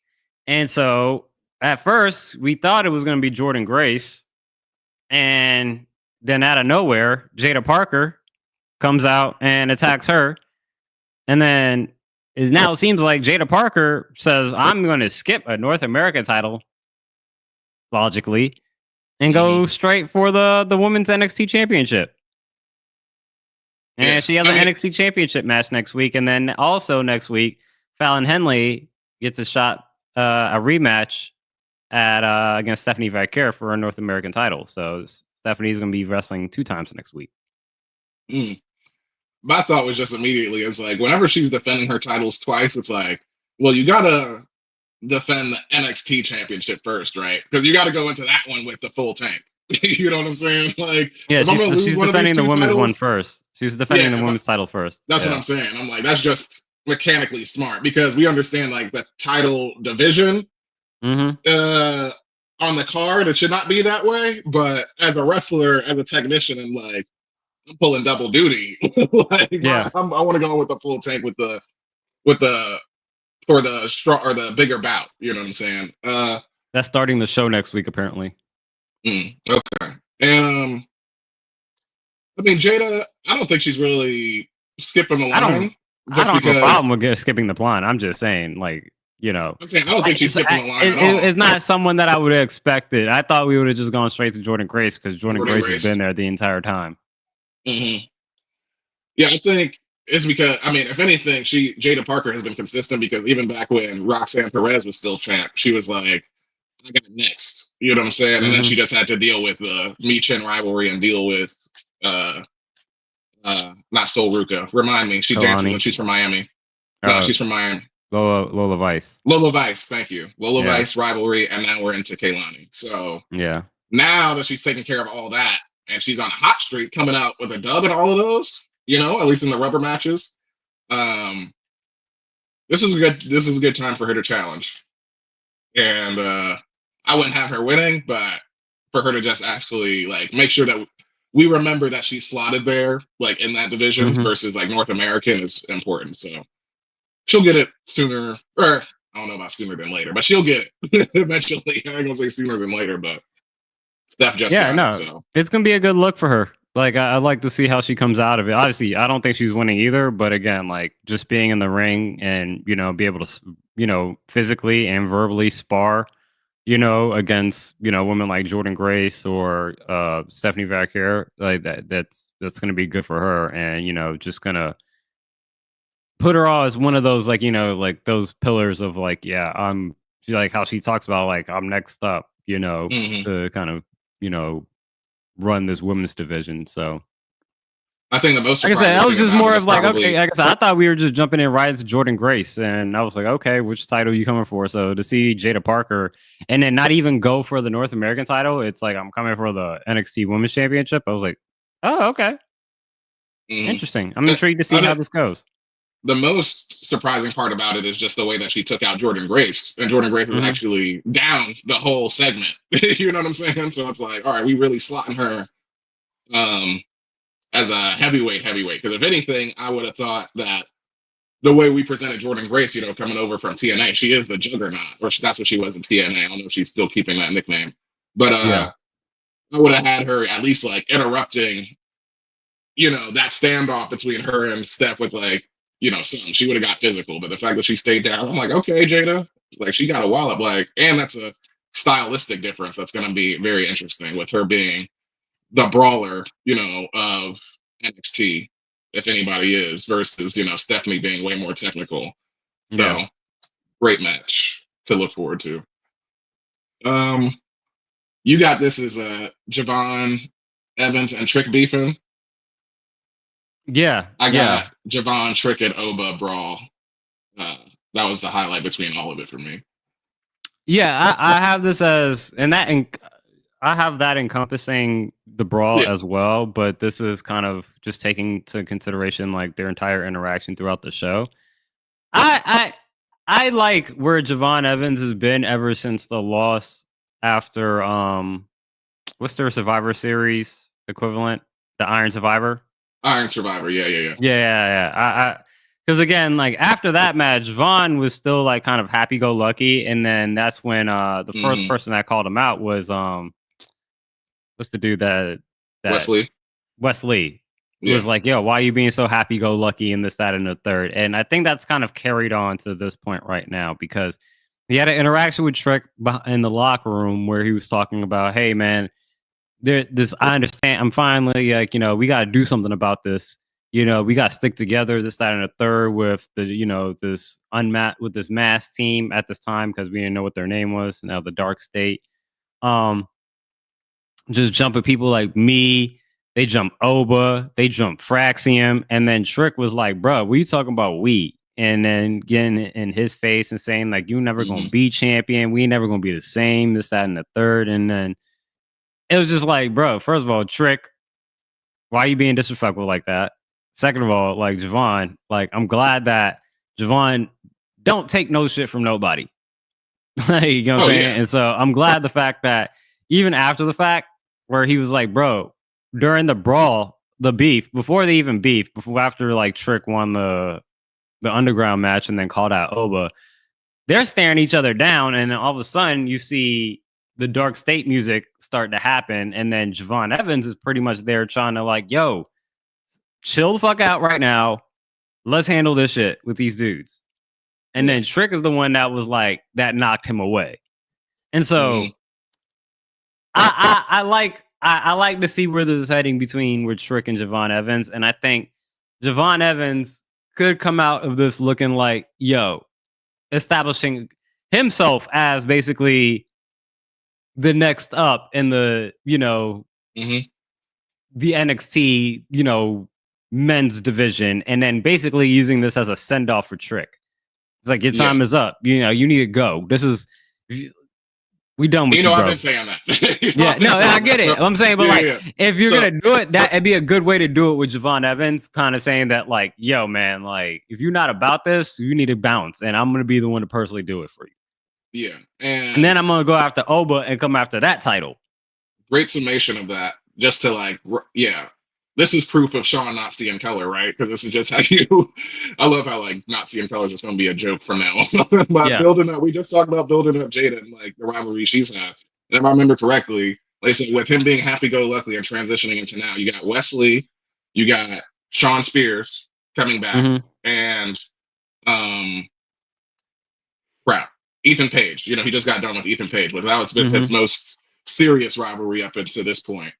And so at first we thought it was going to be Jordynne Grace, and then out of nowhere Jada Parker comes out and attacks her, and then now it seems like Jada Parker says, I'm going to skip a North American title, logically, and go straight for the women's NXT championship. And she has an NXT championship match next week. And then also next week, Fallon Henley gets a shot, a rematch at against Stephanie Vaquer for a North American title. So Stephanie's going to be wrestling 2 times next week. My thought was just immediately, it's like, whenever she's defending her titles twice, it's like, well, you got to defend the NXT championship first, right? Because you got to go into that one with the full tank. You know what I'm saying? Like, yeah, she's defending the women's one first. She's defending the women's title first. That's what I'm saying. I'm like, that's just mechanically smart because we understand like the title division on the card. It should not be that way. But as a wrestler, as a technician, and like, I'm pulling double duty. Like, I want to go with the full tank with the for the strong or the bigger bout. You know what I'm saying? That's starting the show next week, apparently. Okay. I mean, Jada, I don't think she's really skipping the line. I don't have a problem with skipping the line. I'm just saying, like, you know. I'm saying I don't think she's skipping the line at all. It's not someone that I would have expected. I thought we would have just gone straight to Jordynne Grace because Jordynne Grace has been there the entire time. Yeah, I think it's because, I mean, if anything, Jada Parker has been consistent because even back when Roxanne Perez was still champ, she was like, I got next. You know what I'm saying? And then she just had to deal with the Me-Chin rivalry and deal with not Sol Ruca. Remind me, she dances and she's from Miami. No, she's from Miami. Lola Vice. Lola Vice, thank you. Lola Vice rivalry, and now we're into Kaylani. So now that she's taking care of all that, and she's on a hot streak, coming out with a dub in all of those, you know, at least in the rubber matches. This is a good time for her to challenge. And I wouldn't have her winning, but for her to just actually like make sure that we remember that she's slotted there, like in that division versus like North American is important. So she'll get it sooner, or I don't know about sooner than later, but she'll get it eventually. I ain't gonna say sooner than later, but Steph just so it's gonna be a good look for her. Like I'd like to see how she comes out of it. Obviously, I don't think she's winning either. But again, like just being in the ring and be able to physically and verbally spar, against women like Jordan Grace or Stephanie Vaquer, like that's gonna be good for her, and just gonna put her on as one of those like like those pillars of like like how she talks about like I'm next up, Hmm. to kind of you know run this women's division. So I think the most like I said, surprising I was thing just about it more is of like, okay, probably like I said, I thought we were just jumping in right into Jordan Grace, and I was like, okay, which title are you coming for? So to see Jada Parker and then not even go for the North American title, it's like I'm coming for the NXT Women's Championship. I was like, oh, okay, mhm. interesting. I'm I intrigued to see I how think this goes. the most surprising part about it is just the way that she took out Jordan Grace, and Jordan Grace is Hmm. actually down the whole segment. You know what I'm saying? So it's like, all right, we really slotting her um, as a heavyweight. Because if anything, I would have thought that the way we presented Jordan Grace, coming over from TNA, she is the juggernaut, or that's what she was in TNA. I don't know if she's still keeping that nickname, but Yeah, I would have had her at least like interrupting, that standoff between her and Steph with like, something. She would have got physical, but the fact that she stayed down, I'm like, okay, Jada, like she got a wallop, like, and that's a stylistic difference that's going to be very interesting with her being the brawler, of NXT, if anybody is, versus Stephanie being way more technical. yeah, So great match to look forward to. Um, you got this as Javon Evans and Trick beefing. yeah, I yeah. got Javon, Trick, and Oba brawl. Uh, that was the highlight between all of it for me. Yeah, I have this as, I have that encompassing the brawl Yeah. as well, but this is kind of just taking into consideration like their entire interaction throughout the show. I I like where Javon Evans has been ever since the loss after what's their Survivor Series equivalent, the Iron Survivor. Iron Survivor. Yeah. Yeah. Because again, like after that match, Vaughn was still like kind of happy go lucky, and then that's when the first Hmm. person that called him out was what's the dude that Wesley. Wesley was Yeah. like, yo, why are you being so happy go lucky in this, that, and the third? And I think that's kind of carried on to this point right now because he had an interaction with Shrek in the locker room where he was talking about, hey man, I understand. I'm finally like, we got to do something about this. We got to stick together, this, that, and the third with the, with this mass team at this time because we didn't know what their name was. Now the Dark State. Um, just jumping people like me. They jump Oba, they jump Fraxium, and then Trick was like, "Bro, what are you talking about? We?" And then getting in his face and saying like, "You never gonna Hmm. be champion. We never gonna be the same. This, that, and the third." And then it was just like, bro, first of all, Trick, why are you being disrespectful like that? Second of all, like Javon, like I'm glad that Javon don't take no shit from nobody. Like, you know what I'm Oh saying? yeah. And so I'm glad the fact that even after the fact, where he was like, bro, during the brawl, the beef, before they even beef, before after like Trick won the underground match and then called out Oba, they're staring each other down, and then all of a sudden you see the Dark State music start to happen, and then Javon Evans is pretty much there trying to like, yo, chill the fuck out right now. Let's handle this shit with these dudes. And Yeah. then Trick is the one that was like that knocked him away. And so Hmm. I like to see where this is heading between with Trick and Javon Evans. And I think Javon Evans could come out of this looking like, yo, establishing himself as basically the next up in the, Hmm. the NXT, men's division, and then basically using this as a send off for Trick. It's like your Yeah. time is up. You need to go. This is we done with you, I've bro. been saying that. Yeah, no, I get it. I'm saying, but like, Yeah. if you're So gonna do it, that'd be a good way to do it with Javon Evans, kind of saying that, like, yo, man, like, if you're not about this, you need to bounce, and I'm gonna be the one to personally do it for you. yeah, And and then I'm gonna go after Oba and come after that title. great summation of that. Just to like, yeah, this is proof of Sean not seeing color, right? Because this is just how you. I love how like not seeing color is just going to be a joke from now on. But Yeah, building up, we just talked about building up Jada and like the rivalry she's had. And if I remember correctly, like I said, with him being happy-go-lucky and transitioning into now, you got Wesley, you got Sean Spears coming back, and crap, Ethan Page. You know, he just got done with Ethan Page. Without it's been his most serious rivalry up until this point.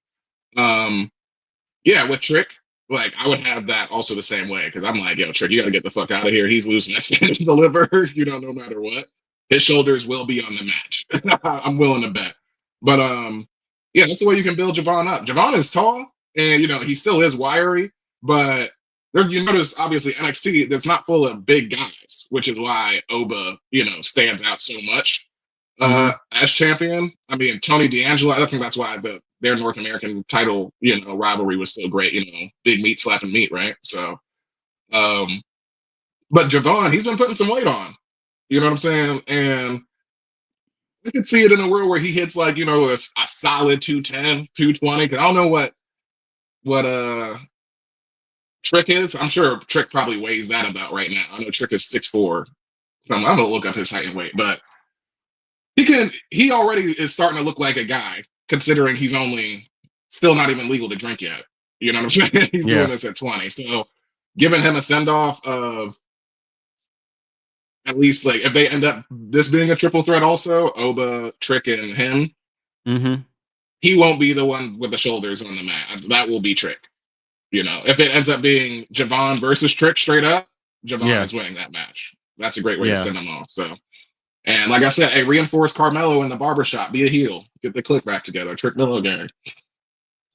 Yeah, with Trick, like I would have that also the same way because I'm like, yo, Trick, you got to get the fuck out of here. He's losing that stand and deliver. You know, no matter what, his shoulders will be on the match. I'm willing to bet. But yeah, that's the way you can build Javon up. Javon is tall, and you know he still is wiry, but you notice obviously NXT that's not full of big guys, which is why Oba, you know, stands out so much as champion. I mean, Tony D'Angelo, I think that's why their North American title, you know, rivalry was so great, you know, big meat slapping meat, right? So, but Javon, he's been putting some weight on, you know what I'm saying? And I could see it in a world where he hits like, you know, a solid 210, 220, because I don't know what Trick is. I'm sure Trick probably weighs that about right now. I know Trick is 6'4". So I'm gonna look up his height and weight, but he already is starting to look like a guy, considering he's only still not even legal to drink yet. You know what I'm saying? He's doing this at 20. So giving him a send-off of at least like if they end up this being a triple threat also, Oba, Trick, and him, he won't be the one with the shoulders on the mat. That will be Trick. You know, if it ends up being Javon versus Trick straight up, Javon is winning that match. That's a great way to send them off. So, and like I said, hey, reinforce Carmelo in the barbershop. Be a heel. Get the click back together. Trick Miller gang.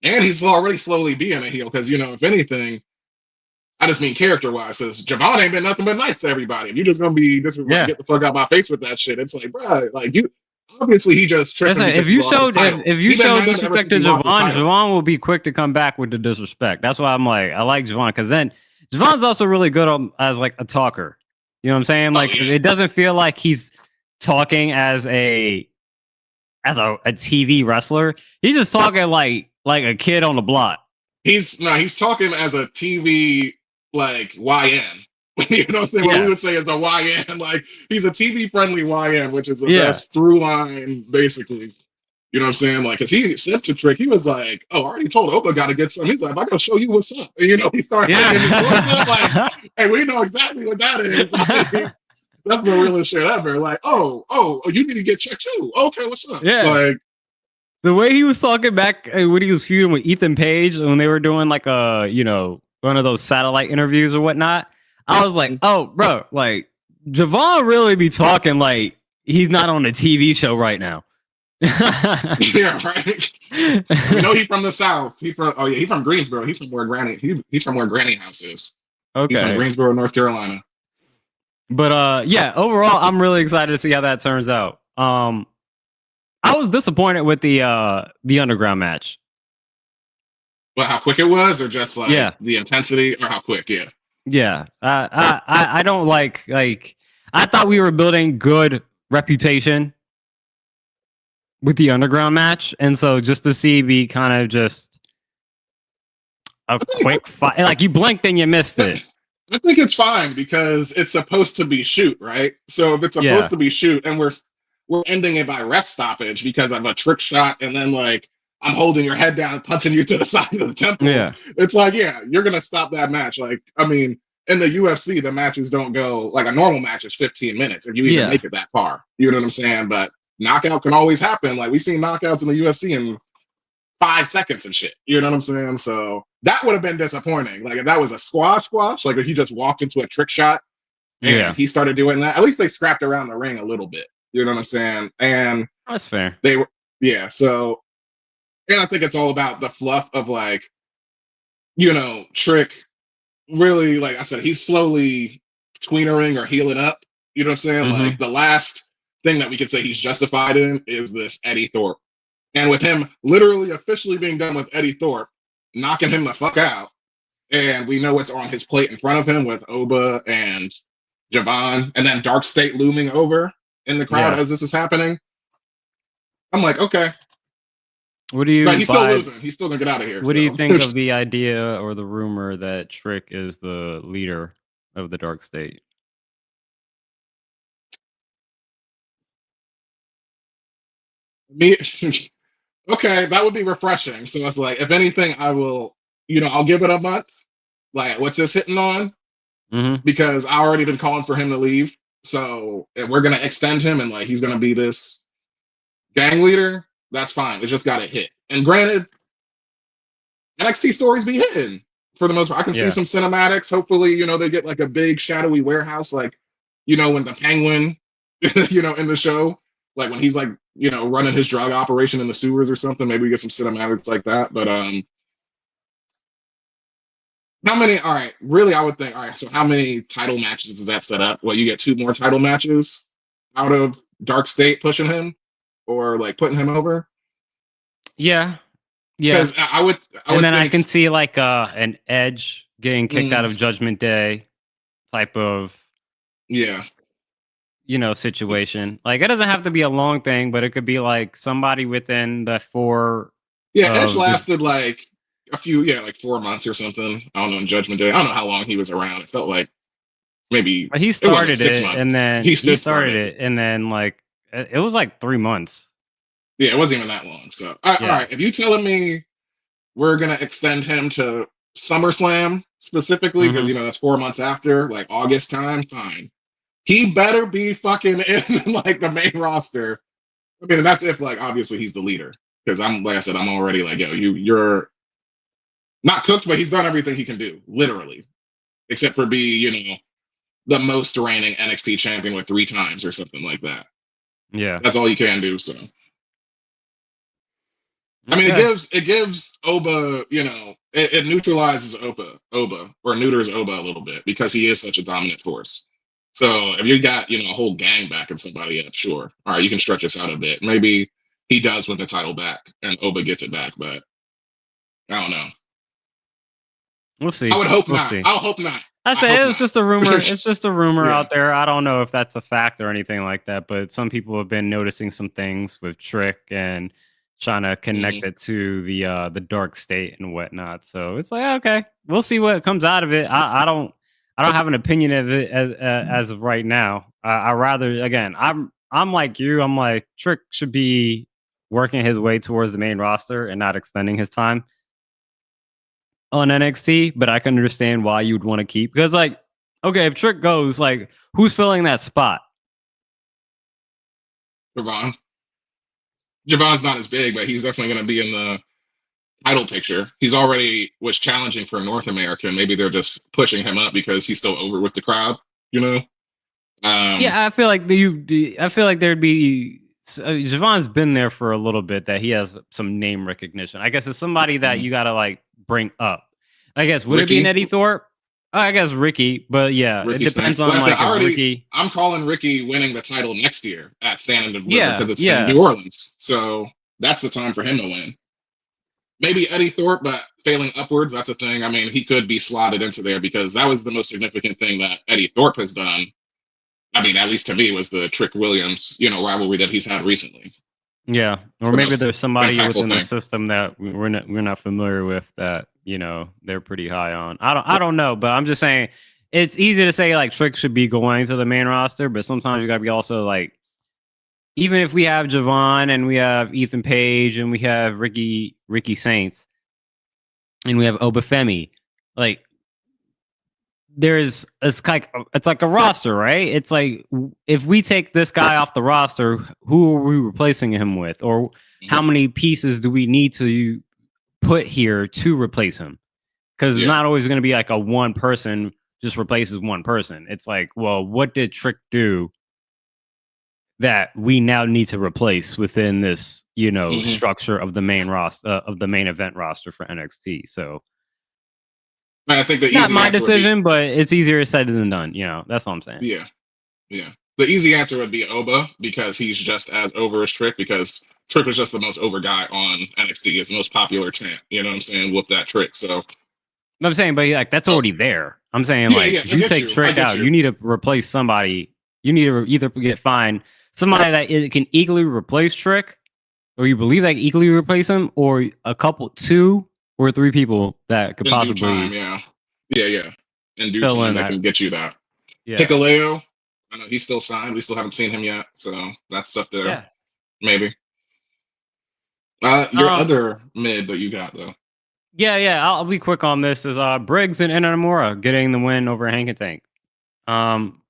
And he's already slowly being a heel because, you know, if anything, I just mean character-wise, says Javon ain't been nothing but nice to everybody. If you're just gonna be get the fuck out my face with that shit, it's like, bro, like you obviously he just tripping. Listen, if you showed disrespect to Javon, Javon will be quick to come back with the disrespect. That's why I'm like, I like Javon because then Javon's also really good as like a talker. You know what I'm saying? Like it doesn't feel like he's talking as a TV wrestler. He's just talking like a kid on the block. He's talking as a TV like YN. You know what I'm saying? What we would say is a YN. Like he's a TV friendly YN, which is the best through line, basically. You know what I'm saying? Like, because he said to Trick, he was like, "Oh, I already told Opa got to get some." He's like, "I gotta show you what's up." And, you know, he started getting his voice up, like, "Hey, we know exactly what that is." Like, that's the realest shit ever. Like, oh, you need to get checked too. Okay, what's up? Yeah. Like the way he was talking back when he was feuding with Ethan Page when they were doing like one of those satellite interviews or whatnot. I was like, oh, bro, like Javon really be talking like he's not on a TV show right now. Yeah, right. We know he's from the South. He's from Greensboro. He's from where Granny House is. Okay. He's from Greensboro, North Carolina. But overall, I'm really excited to see how that turns out. I was disappointed with the underground match. Well, how quick it was, or just like the intensity, or how quick? Yeah, I don't like I thought we were building good reputation with the underground match, and so just to see me kind of just a quick fight, like you blinked and you missed it. I think it's fine because it's supposed to be shoot, right? So if it's supposed to be shoot, and we're ending it by ref stoppage because of a trick shot, and then like I'm holding your head down, punching you to the side of the temple. Yeah, it's like you're gonna stop that match. Like I mean, in the UFC, the matches don't go like a normal match is 15 minutes, if you even make it that far. You know what I'm saying? But knockout can always happen. Like we've seen knockouts in the UFC in 5 seconds and shit. You know what I'm saying? So that would have been disappointing. Like if that was a squash, like if he just walked into a trick shot and he started doing that, at least they scrapped around the ring a little bit. You know what I'm saying? And that's fair. They were, so, and I think it's all about the fluff of like, you know, Trick really, like I said, he's slowly tweenering or healing up. You know what I'm saying? Like the last thing that we could say he's justified in is this Eddie Thorpe. And with him literally officially being done with Eddie Thorpe, knocking him the fuck out, and we know what's on his plate in front of him with Oba and Javon, and then Dark State looming over in the crowd as this is happening. I'm like, okay. What do you? But he's still losing. He's still gonna get out of here. What do you think of the idea or the rumor that Trick is the leader of the Dark State? Me, okay, that would be refreshing. So it's like, if anything, I will, I'll give it a month. Like, what's this hitting on? Mm-hmm. Because I already been calling for him to leave. So if we're gonna extend him and like he's gonna be this gang leader, that's fine. It just gotta hit. And granted, NXT stories be hitting for the most part. I can see Yeah. some cinematics. Hopefully, they get like a big shadowy warehouse, like when the Penguin, in the show, like when he's like, running his drug operation in the sewers or something. Maybe we get some cinematics like that. But how many? All right, really, I would think. All right, so how many title matches does that set up? Well, you get 2 more title matches out of Dark State pushing him, or like putting him over. Yeah. Because I would and then think, I can see like an Edge getting kicked out of Judgment Day type of situation. Like, it doesn't have to be a long thing, but it could be like somebody within the 4. Edge lasted like a few, like 4 months or something. I don't know. In Judgment Day, I don't know how long he was around. It felt like maybe he started 6 it, months. and then he started it, and then like it was like 3 months. Yeah, it wasn't even that long. So all right, if you telling me we're gonna extend him to SummerSlam specifically, because that's 4 months after, like August time, fine. He better be fucking in like the main roster. I mean, that's if like obviously he's the leader. Because like I said, I'm already like, yo, you're not cooked, but he's done everything he can do, literally. Except for be, the most reigning NXT champion with 3 times or something like that. Yeah. That's all you can do, so. I mean, it gives Oba, it neutralizes Oba, or neuters Oba a little bit, because he is such a dominant force. So if you got, a whole gang backing somebody up, sure. All right, you can stretch us out a bit. Maybe he does win the title back and Oba gets it back, but I don't know. We'll see. I would hope not. I'll hope not. I say it was just a rumor. It's just a rumor out there. I don't know if that's a fact or anything like that, but some people have been noticing some things with Trick and trying to connect it to the Dark State and whatnot. So it's like, okay, we'll see what comes out of it. I don't have an opinion of it as of right now. I rather, again, I'm like you. I'm like, Trick should be working his way towards the main roster and not extending his time on NXT, but I can understand why you'd want to keep, because like, okay, if Trick goes, like, who's filling that spot? Javon's not as big, but he's definitely going to be in the title picture. He's already was challenging for North America, and maybe they're just pushing him up because he's so over with the crowd, Yeah, I feel like there'd be. Javon's been there for a little bit, that he has some name recognition. I guess it's somebody that you gotta like bring up. I guess would Ricky? it be an Eddie Thorpe? I guess Ricky, but yeah, Ricky it depends on Sainz. like Ricky. I'm calling Ricky winning the title next year at Stand and Deliver, because it's in Yeah. New Orleans, so that's the time for him to win. Maybe Eddie Thorpe, but failing upwards, that's a thing. I mean, he could be slotted into there, because that was the most significant thing that Eddie Thorpe has done. I mean, at least to me, was the Trick Williams, rivalry that he's had recently. Yeah, or maybe there's somebody within the thing. system that we're not familiar with that they're pretty high on. I don't know, but I'm just saying it's easy to say like Trick should be going to the main roster, but sometimes you gotta be also like, even if we have Javon and we have Ethan Page and we have Ricky Saints and we have Obafemi, like, it's like a roster, right? It's like, if we take this guy off the roster, who are we replacing him with, or how many pieces do we need to put here to replace him? Because it's not always going to be like a one person just replaces one person. It's like, well, what did Trick do that we now need to replace within this structure of the main roster, of the main event roster for NXT? So I think the not my decision, but it's easier said than done. That's what I'm saying. Yeah. The easy answer would be Oba, because he's just as over as Trick, because Trick is just the most over guy on NXT. It's the most popular champ. You know what I'm saying? Whoop that Trick. So I'm saying, but like, that's already there. I'm saying, if you take Trick out, you need to replace somebody. You need to either find somebody that can equally replace Trick, or you believe that can equally replace him, or a couple, 2 or 3 people that could possibly. In due time, that can get you that. Yeah. Hikuleo, I know he's still signed. We still haven't seen him yet, so that's up there. Yeah. Maybe. Your Um, other mid that you got though. yeah, I'll be quick on this. Is Briggs and Inamura getting the win over Hank and Tank? Um,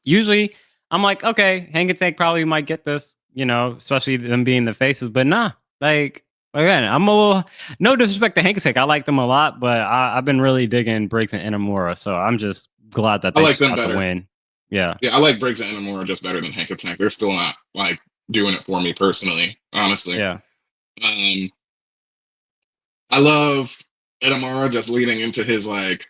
Usually I'm like, okay, Hank and Tank probably might get this, especially them being the faces, but nah. Like again, I'm a little no disrespect to Hank and Tank. I like them a lot, but I've been really digging Briggs and Inamura, so I'm just glad that I they like just them got the better. win. Yeah. Yeah, I like Briggs and Inamura just better than Hank and Tank. They're still not like doing it for me personally, honestly. Yeah. Um, I love Inamura just leading into his like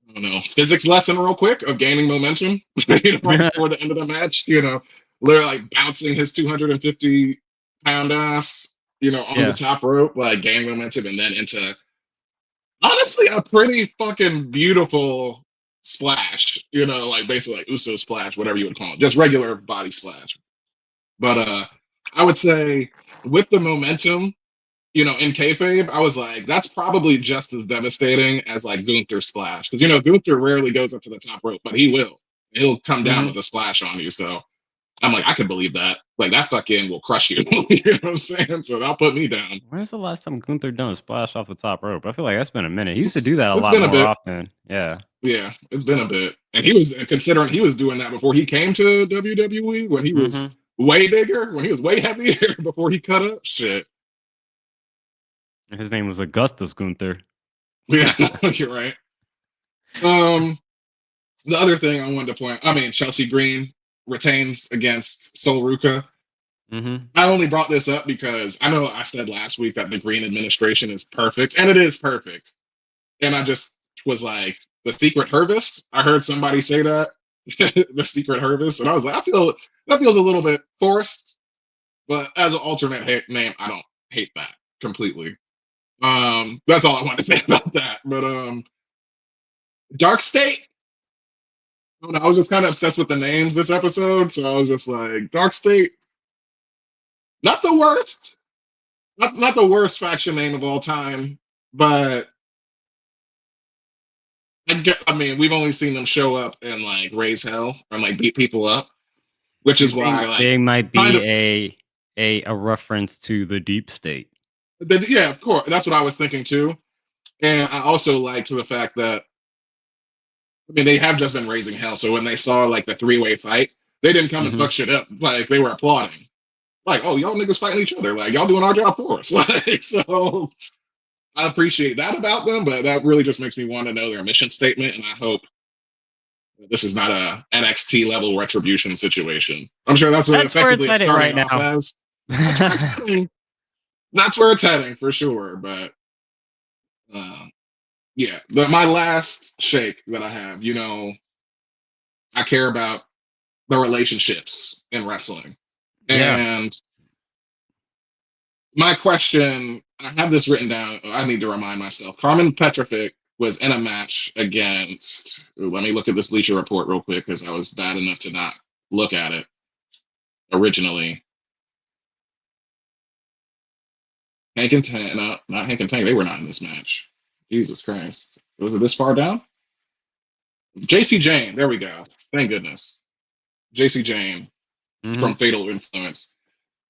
I don't know physics lesson real quick of gaining momentum. Right before the end of the match, literally like bouncing his 250-pound ass, on the Yeah. top rope, like gaining momentum, and then into honestly a pretty fucking beautiful splash. Like basically like Uso splash, whatever you would call it, just regular body splash. But I would say with the momentum, in kayfabe, I was like, that's probably just as devastating as like Gunther's splash. Because Gunther rarely goes up to the top rope, but he will. He'll come down Mhm. with a splash on you. So I'm like, I could believe that. Like that fucking will crush you. You know what I'm saying? So that'll put me down. When's the last time Gunther done a splash off the top rope? I feel like that's been a minute. He used to It's, do that a it's lot been a more bit. often. Yeah. Yeah, it's been a bit. And he was considering he was doing that before he came to WWE when he was Hmm. way bigger, when he was way heavier before he cut up. Shit. His name was Augustus Gunther. Yeah, you're right. Um, the other thing I wanted to Chelsea Green retains against Sol Ruka. Hmm. I only brought this up because I know I said last week that the Green administration is perfect, and it is perfect. And I just was like, the secret Hervis. I heard somebody say that, the secret Hervis, and I was like, I feel that feels a little bit forced, but as an alternate name, I don't hate that completely. That's all I want to say about that. But Dark State. I don't know, I was just kind of obsessed with the names this episode, so I was just like, Dark State, not the worst, not the worst faction name of all time, but we've only seen them show up and like raise hell and like beat people up, which You is why think like they might kind be of a reference to the deep state? yeah, of course, that's what I was thinking too. And I also liked the fact that they have just been raising hell, so when they saw like the three-way fight, they didn't come and Hmm. fuck shit up. Like they were applauding, like, oh, y'all niggas fighting each other, like y'all doing our job for us. Like so, I appreciate that about them, but that really just makes me want to know their mission statement, and I hope this is not a NXT level retribution situation. I'm sure that's what That's where it's effectively it's headed starting right off now. as. That's where it's heading. That's where it's heading for sure. But yeah, my last shake that I have, I care about the relationships in wrestling. Yeah. And my question, I have this written down. I need to remind myself. Carmen Petrovic was in a match against. Let me look at this Bleacher Report real quick because I was bad enough to not look at it originally. Hank and Tank, no, not Hank and Tank. They were not in this match. Jesus Christ. Was it this far down? JC Jane. There we go. Thank goodness. JC Jane Hmm. from Fatal Influence.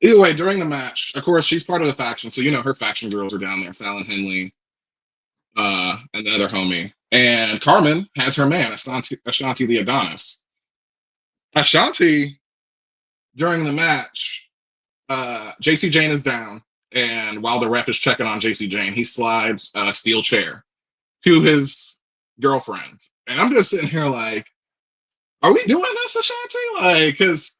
Either way, during the match, of course, she's part of the faction. So, her faction girls are down there. Fallon Henley, and the other homie. And Carmen has her man, Ashanti the Adonis. Ashanti, during the match, JC Jane is down. And while the ref is checking on JC Jane, he slides a steel chair to his girlfriend. And I'm just sitting here like, are we doing this, Ashanti? Like, because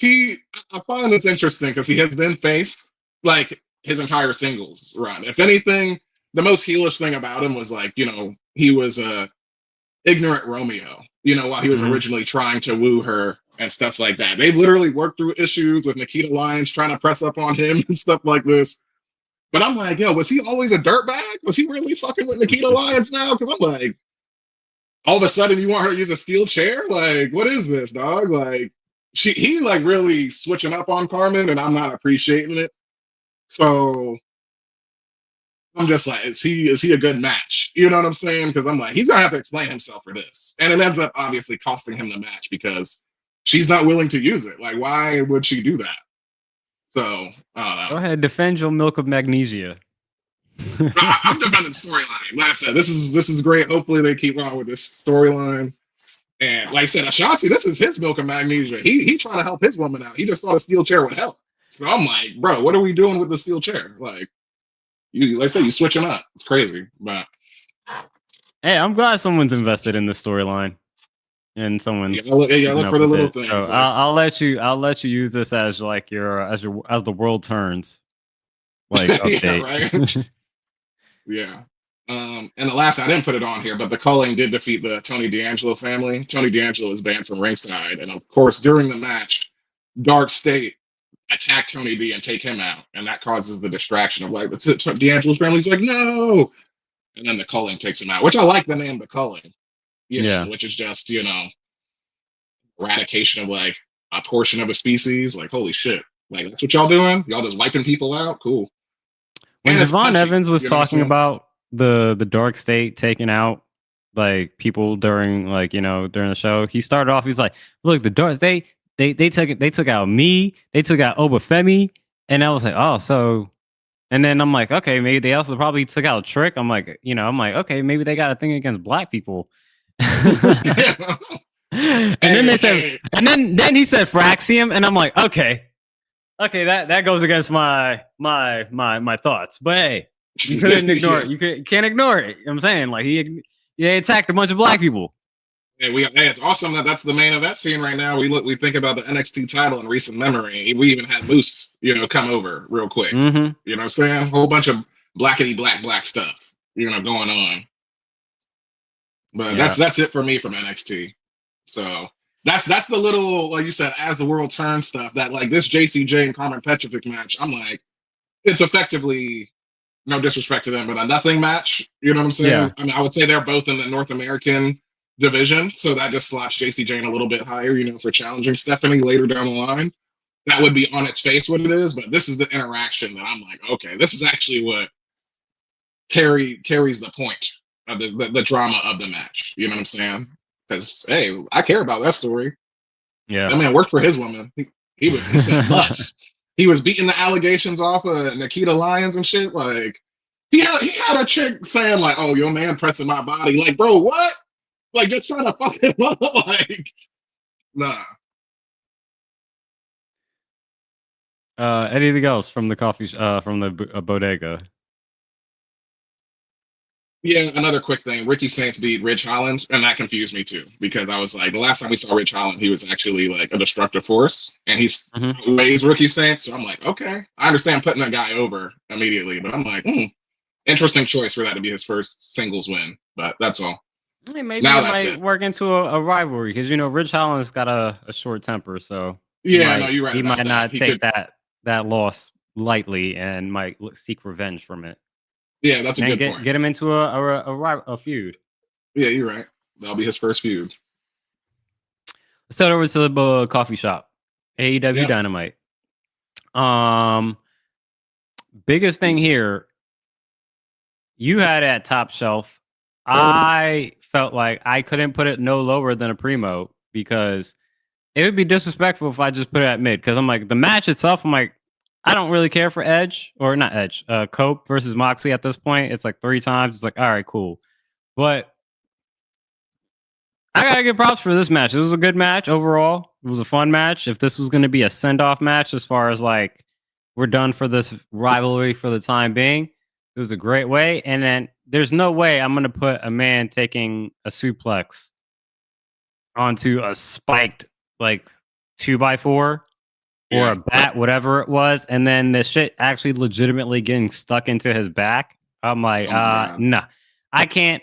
I find this interesting because he has been face like his entire singles run. If anything, the most heelish thing about him was like, he was a ignorant Romeo, while he was Hmm. originally trying to woo her and stuff like that. They've literally worked through issues with Nikita Lyons trying to press up on him and stuff like this. But I'm like, yo, was he always a dirtbag? Was he really fucking with Nikita Lyons now? Because I'm like, all of a sudden you want her to use a steel chair? Like, what is this, dog? Like, he like really switching up on Carmen, and I'm not appreciating it. So I'm just like, is he a good match? You know what I'm saying? Because I'm like, he's gonna have to explain himself for this, and it ends up obviously costing him the match because she's not willing to use it. Like, why would she do that? So I Go don't know. ahead, defend your milk of magnesia. I'm defending the storyline. Like I said, this is great. Hopefully they keep on with this storyline. And like I said, Ashanti, this is his milk of magnesia. He trying to help his woman out. He just thought a steel chair would help. So I'm like, bro, what are we doing with the steel chair? Like I said, you switching up. It's crazy. But Hey, I'm glad someone's invested in the storyline, and someone's you look keeping for up the with little it. things. So I'll let you use this as like as the world turns, like update. Yeah, right. Yeah. And the last, I didn't put it on here, but the culling did defeat the Tony D'Angelo family. Tony D'Angelo was banned from ringside, and of course, during the match, Dark State attack Tony D and take him out, and that causes the distraction of like the D'Angelo's family's like no, and then the culling takes him out, which I like the name the culling, Yeah. which is just eradication of like a portion of a species. Like holy shit, like that's what y'all doing? Y'all just wiping people out? Cool. When And it's Javon punchy, Evans was you know what I'm talking saying? about the Dark State taking out like people during during the show, he started off. He's like, "Look, the Dark State they took out me, they took out Obafemi," and I was like, "Oh, so." And then I'm like, okay, maybe they also probably took out Trick. I'm like, okay, maybe they got a thing against black people. And then they said, and then he said Fraxium, and I'm like, okay, that goes against my thoughts. But hey, you couldn't ignore it. You can't ignore it. You know what I'm saying, like he attacked a bunch of black people. It's awesome that's the main event scene right now. We think about the NXT title in recent memory. We even had Moose, come over real quick. Mm-hmm. You know what I'm saying? A whole bunch of blackety black stuff, going on. But that's it for me from NXT. So that's the little, like you said, as the world turns stuff that like this JCJ and Carmen Petrovic match, I'm like, it's effectively, no disrespect to them, but a nothing match. You know what I'm saying? Yeah. I mean, I would say they're both in the North American division, so that just slots JC Jane a little bit higher, for challenging Stephanie later down the line. That would be on its face what it is, but this is the interaction that I'm like, okay, this is actually what carries the point of the drama of the match. You know what I'm saying? Because hey, I care about that story. Yeah, that man worked for his woman. He spent nuts. He was beating the allegations off of Nikita Lyons and shit. Like he had a chick saying like, "Oh, your man pressing my body." Like, bro, what? Like just trying to fuck him up. Like, nah. Anything else from the from the bodega? Yeah, another quick thing. Ricky Saints beat Ridge Holland, and that confused me too, because I was like, the last time we saw Ridge Holland, he was actually like a destructive force, and he's outweighs Ricky Saints. So I'm like, okay, I understand putting that guy over immediately, but I'm like, interesting choice for that to be his first singles win. But that's all. Hey, maybe it might work into a rivalry because Ridge Holland's got a short temper, so yeah, no, you're right. He might not take that loss lightly and might seek revenge from it. Yeah, that's a good point. Get him into a feud. Yeah, you're right. That'll be his first feud. Let's head over to the coffee shop. AEW Dynamite. Biggest thing here. You had it at top shelf. I felt like I couldn't put it no lower than a primo because it would be disrespectful if I just put it at mid. Because I'm like, the match itself, I'm like, I don't really care for Cope versus Moxley at this point. It's like 3 times. It's like, all right, cool. But I gotta give props for this match. It was a good match overall. It was a fun match. If this was going to be a send-off match, as far as like we're done for this rivalry for the time being, it was a great way. And then there's no way I'm going to put a man taking a suplex onto a spiked like 2x4 or a bat, whatever it was, and then the shit actually legitimately getting stuck into his back. I'm like, nah, I can't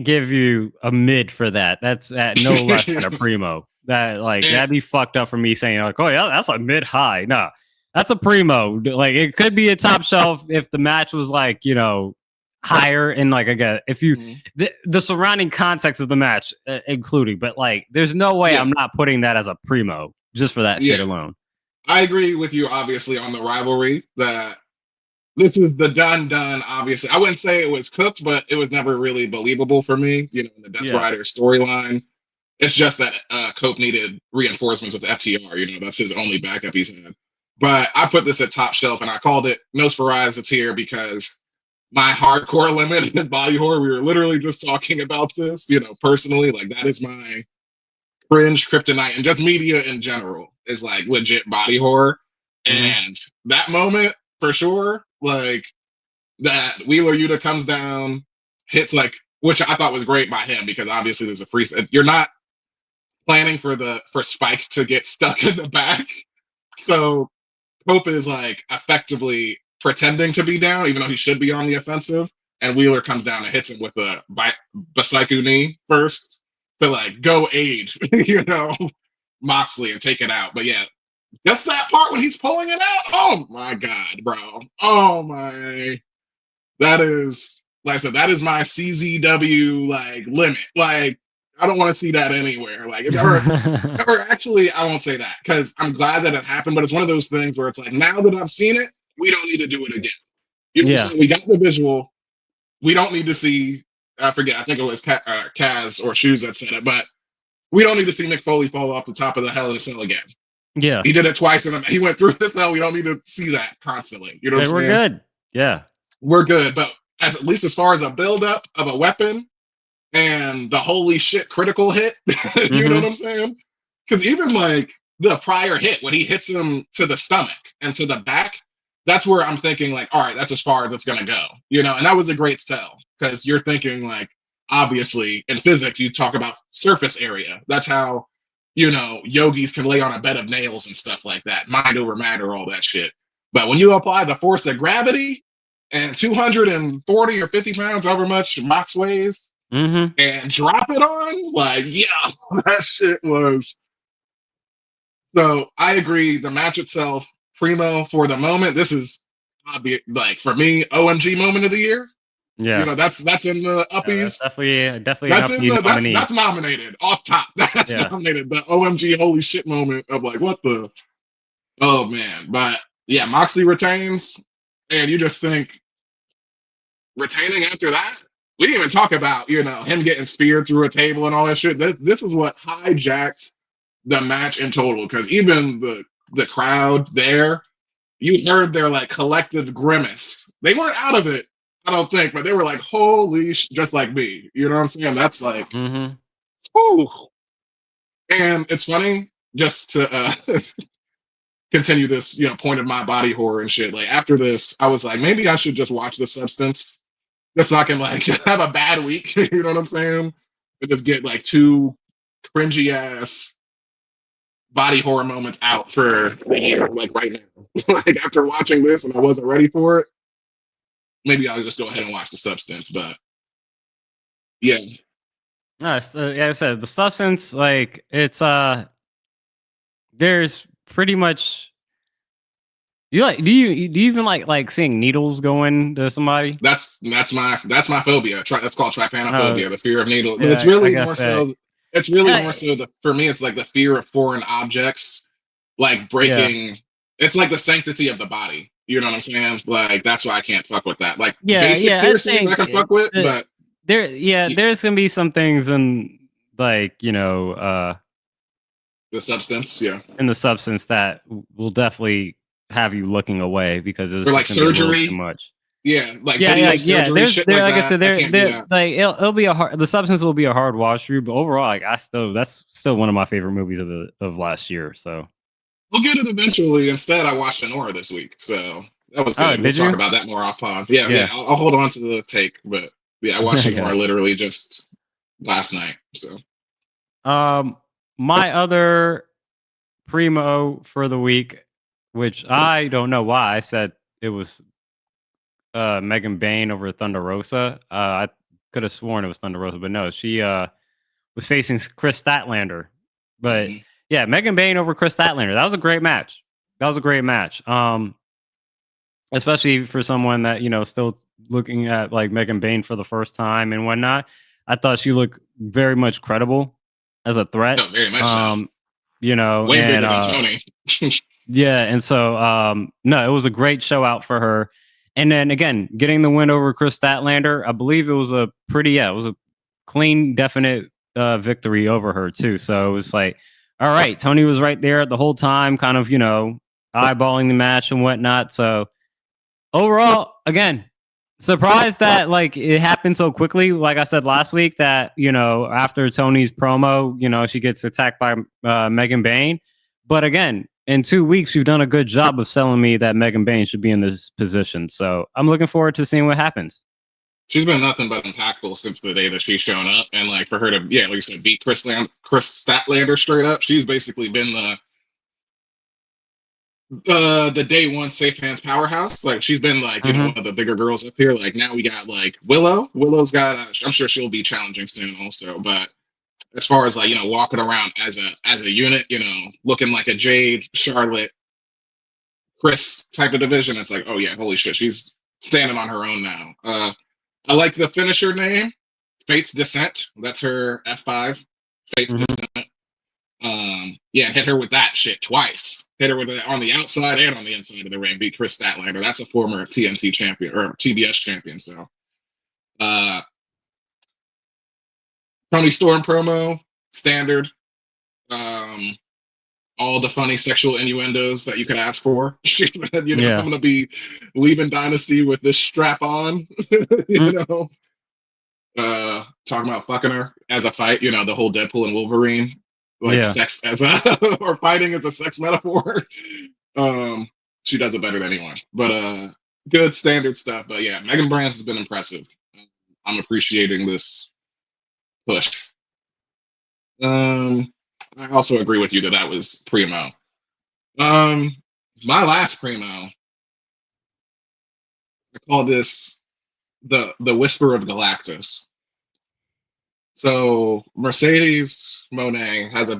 give you a mid for that. That's at no less than a primo. That'd be fucked up for me saying like, oh yeah, that's a mid high. Nah, that's a primo. Like it could be a top shelf if the match was like, higher in like again, if you the surrounding context of the match including, but like there's no way I'm not putting that as a primo just for that shit alone. I agree with you obviously on the rivalry that this is the done. Obviously, I wouldn't say it was cooked, but it was never really believable for me. In the Death Rider storyline, it's just that Cope needed reinforcements with FTR. That's his only backup he's had. But I put this at top shelf, and I called it No Surprise It's Here because my hardcore limit is body horror. We were literally just talking about this, personally. Like, that is my cringe kryptonite, and just media in general is like legit body horror. And that moment, for sure, like that Wheeler Yuta comes down, hits like, which I thought was great by him because obviously there's a free. You're not planning for Spike to get stuck in the back, so Cope is like effectively pretending to be down, even though he should be on the offensive. And Wheeler comes down and hits him with a Basaiku knee first to like go age, Moxley and take it out. But yeah, just that part when he's pulling it out. Oh my God, bro. Oh my. That is, like I said, that is my CZW like limit. Like, I don't want to see that anywhere. Like, ever actually, I won't say that because I'm glad that it happened, but it's one of those things where it's like, now that I've seen it, we don't need to do it again. We got the visual. We don't need to see, I forget, I think it was Kaz or Shoes that said it, but we don't need to see Mick Foley fall off the top of the Hell in a Cell again. Yeah. He did it twice and he went through the cell. We don't need to see that constantly. You know what I'm saying? We're good. Yeah. We're good. But at least as far as a buildup of a weapon and the holy shit critical hit, you know what I'm saying? Because even like the prior hit, when he hits him to the stomach and to the back, that's where I'm thinking like, all right, that's as far as it's going to go, and that was a great sell because you're thinking like, obviously in physics, you talk about surface area. That's how, yogis can lay on a bed of nails and stuff like that. Mind over matter, all that shit. But when you apply the force of gravity and 240 or 50 pounds, however much Mox weighs, and drop it on, like, yeah, that shit was. So I agree. The match itself, primo for the moment. This is like for me, OMG moment of the year. Yeah, that's in the uppies. Definitely. That's nominated off top. That's nominated. The OMG holy shit moment of like, what the? Oh man, but yeah, Moxley retains, and you just think retaining after that. We didn't even talk about him getting speared through a table and all that shit. This is what hijacked the match in total, because even the crowd there, you heard their like collective grimace. They weren't out of it, I don't think, but they were like, holy just like me. You know what I'm saying? That's like, whew. And it's funny, just to continue this, point of my body horror and shit. Like after this, I was like, maybe I should just watch The Substance. Just so I can like have a bad week, you know what I'm saying? And just get like two cringy ass body horror moments out for the year, like right now. Like after watching this and I wasn't ready for it, maybe I'll just go ahead and watch The Substance. But yeah. So, yeah, I said The Substance, like it's there's pretty much do you even like seeing needles going to somebody? That's my phobia. That's called trypanophobia, the fear of needles. But it's really more so. It's really more so for me. It's like the fear of foreign objects, like breaking. Yeah. It's like the sanctity of the body. You know what I'm saying? Like that's why I can't fuck with that. Like basic piercings I can fuck with, but there's gonna be some things in like the Substance, in The Substance that will definitely have you looking away because it's like surgery too much. Like surgery, shit like that. I said, like it'll be The Substance will be a hard watch through, but overall, like that's still one of my favorite movies of last year. So we'll get it eventually. Instead, I watched Sonora this week, so that was good. We'll talk about that more off pod. Yeah. I'll hold on to the take, but I watched Sonora literally just last night. So, my other primo for the week, which I don't know why I said it was Megan Bayne over Thunder Rosa. I could have sworn it was Thunder Rosa, but no, she was facing Chris Statlander. But yeah, Megan Bayne over Chris Statlander. That was a great match. Especially for someone that still looking at like Megan Bayne for the first time and whatnot. I thought she looked very much credible as a threat. Oh, very much so. Way bigger than Tony. Yeah, and so no, it was a great show out for her. And then again, getting the win over Chris Statlander, I believe it was a clean, definite victory over her too. So it was like, all right, Tony was right there the whole time, kind of, eyeballing the match and whatnot. So overall, again, surprised that like it happened so quickly. Like I said last week, that after Tony's promo, she gets attacked by Megan Bayne. But again, in 2 weeks, you've done a good job of selling me that Megan Bayne should be in this position. So I'm looking forward to seeing what happens. She's been nothing but impactful since the day that she's shown up, and like for her to, like you said, beat Chris Statlander straight up, she's basically been the day one safe hands powerhouse. Like she's been like one of the bigger girls up here. Like now we got like Willow. Willow's got. I'm sure she'll be challenging soon also. But as far as like walking around as a unit, looking like a Jade, Charlotte, Chris type of division, it's like, oh yeah, holy shit, she's standing on her own now. I like the finisher name, Fate's Descent. That's her F5, Fate's Descent. Hit her with that shit twice. Hit her with it on the outside and on the inside of the ring. Beat Chris Statlander. That's a former TNT champion or TBS champion. So, Tony Storm promo, standard. All the funny sexual innuendos that you could ask for. I'm gonna be leaving Dynasty with this strap on. Talking about fucking her as a fight. The whole Deadpool and Wolverine. Sex as or fighting as a sex metaphor. She does it better than anyone. But good standard stuff. But yeah, Megan Brand has been impressive. I'm appreciating this push. I also agree with you that was primo. My last primo, I call this the Whisper of Galactus. So Mercedes Moné has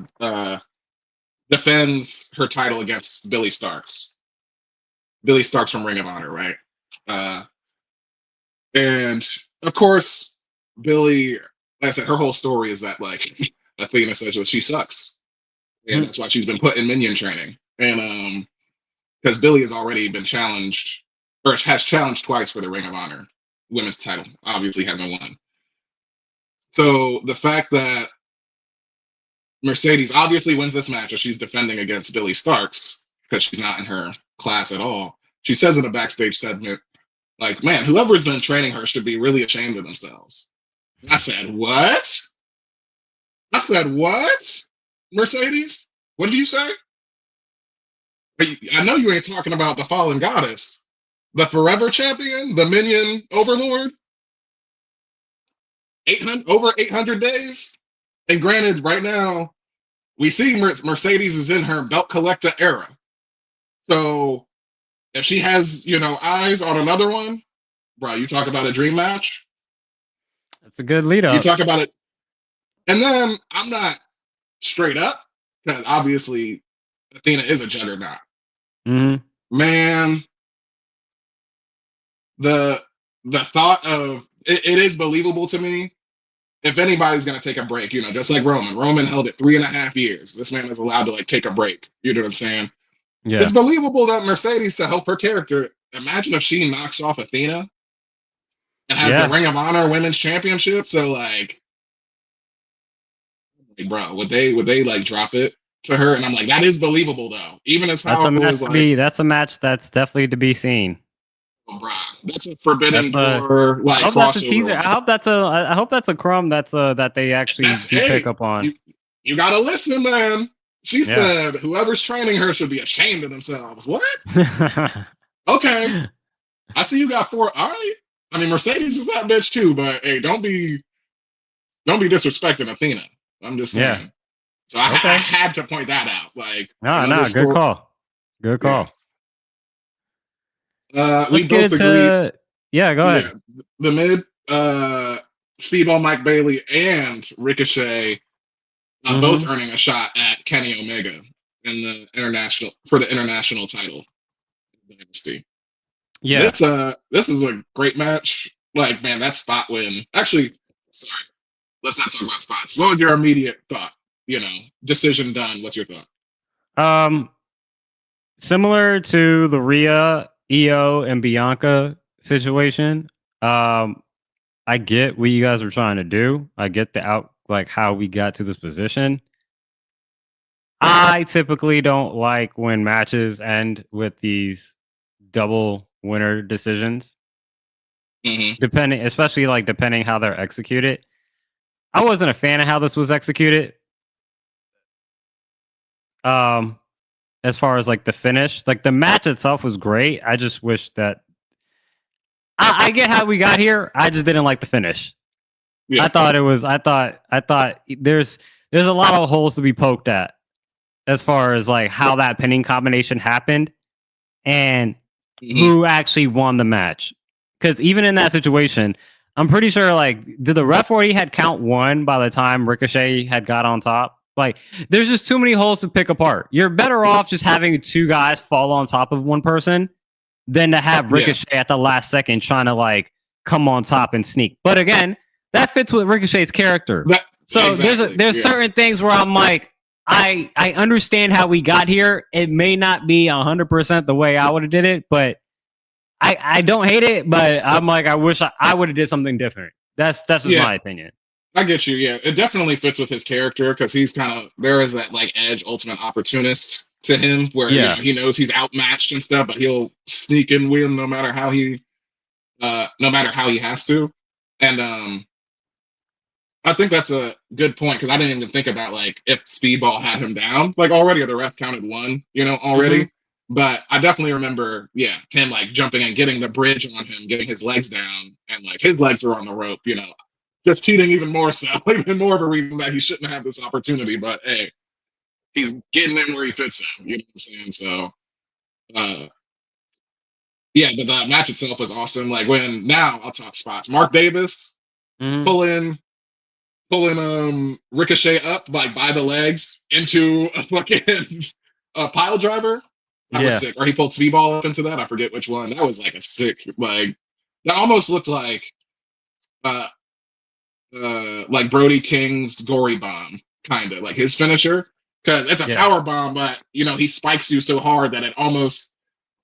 defends her title against Billy Starks. Billy Starks from Ring of Honor, right? And of course, Billy, like I said, her whole story is that like Athena says that she sucks. And that's why she's been put in minion training. And because Billy has already been challenged, or has challenged twice for the Ring of Honor women's title, obviously hasn't won. So the fact that Mercedes obviously wins this match as she's defending against Billy Starks, because she's not in her class at all, she says in a backstage segment, like, man, whoever's been training her should be really ashamed of themselves. I said, what? Mercedes? What did you say? I know you ain't talking about the fallen goddess, the forever champion, the minion overlord. Over 800 days. And granted, right now, we see Mercedes is in her belt collector era. So if she has, eyes on another one, bro, you talk about a dream match. That's a good lead up. You talk about it. And then I'm not straight up, because obviously Athena is a juggernaut. Man, the thought of it is believable to me. If anybody's going to take a break, just like Roman held it 3.5 years. This man is allowed to like take a break. You know what I'm saying? Yeah. It's believable that Mercedes, to help her character, imagine if she knocks off Athena and has the Ring of Honor Women's Championship. So like, bro, would they like drop it to her? And I'm like, that is believable though. Even as powerful as like, that's a match that's definitely to be seen. Oh, bro, that's a forbidden door like crossover. That's a teaser. I hope that's a crumb that they actually pick up on. You gotta listen, man. She said whoever's training her should be ashamed of themselves. What? Okay. I see you got 4. All right. I mean, Mercedes is that bitch too, but hey, don't be disrespecting Athena. I'm just saying. Yeah. So I had to point that out. Like, good call. Good call. We both agree. Yeah, go ahead. The mid, Steve-O, Mike Bailey, and Ricochet, both earning a shot at Kenny Omega in the international title dynasty. Yeah, this is a great match. Like, man, that spot win. Actually, sorry, let's not talk about spots. What was your immediate thought? Decision done. What's your thought? Similar to the Rhea, Io, and Bianca situation. I get what you guys were trying to do. I get how we got to this position. I typically don't like when matches end with these double winner decisions, Hmm. especially how they're executed. I wasn't a fan of how this was executed. Um, as far as like the finish, like the match itself was great. I just wish that I get how we got here. I just didn't like the finish. Yeah. I thought there's a lot of holes to be poked at as far as like how that pinning combination happened and Hmm. who actually won the match. Because even in that situation, I'm pretty sure like did the ref already had count one by the time Ricochet had got on top? Like there's just too many holes to pick apart. You're better off just having two guys fall on top of one person than to have Yeah. Ricochet at the last second trying to like come on top and sneak. But again, that fits with Ricochet's character. So there's certain things where I'm like, I understand how we got here. It may not be 100% the way I would have did it, but I don't hate it. But I'm like, I wish I would have did something different. That's just my opinion. I get you. Yeah, it definitely fits with his character because he's kind of there is that like edge, ultimate opportunist to him, where you know, he knows he's outmatched and stuff, but he'll sneak and win no matter how he has to. And I think that's a good point because I didn't even think about like if Speedball had him down like already, or the ref counted one, you know, already. Mhm. But I definitely remember, him like jumping and getting the bridge on him, getting his legs down, and like his legs were on the rope, you know, just cheating even more so, even more of a reason that he shouldn't have this opportunity. But hey, he's getting in where he fits in, you know what I'm saying? So, uh, yeah, but the match itself was awesome. Like when now I'll talk spots. Mark Davis Mhm. pulling Ricochet up like by the legs into a fucking a pile driver. That was sick. Or he pulled Speedball up into that. I forget which one. That was like a sick like that almost looked uh like Brody King's gory bomb, kind of like his finisher. Because it's a power bomb, but you know, he spikes you so hard that it almost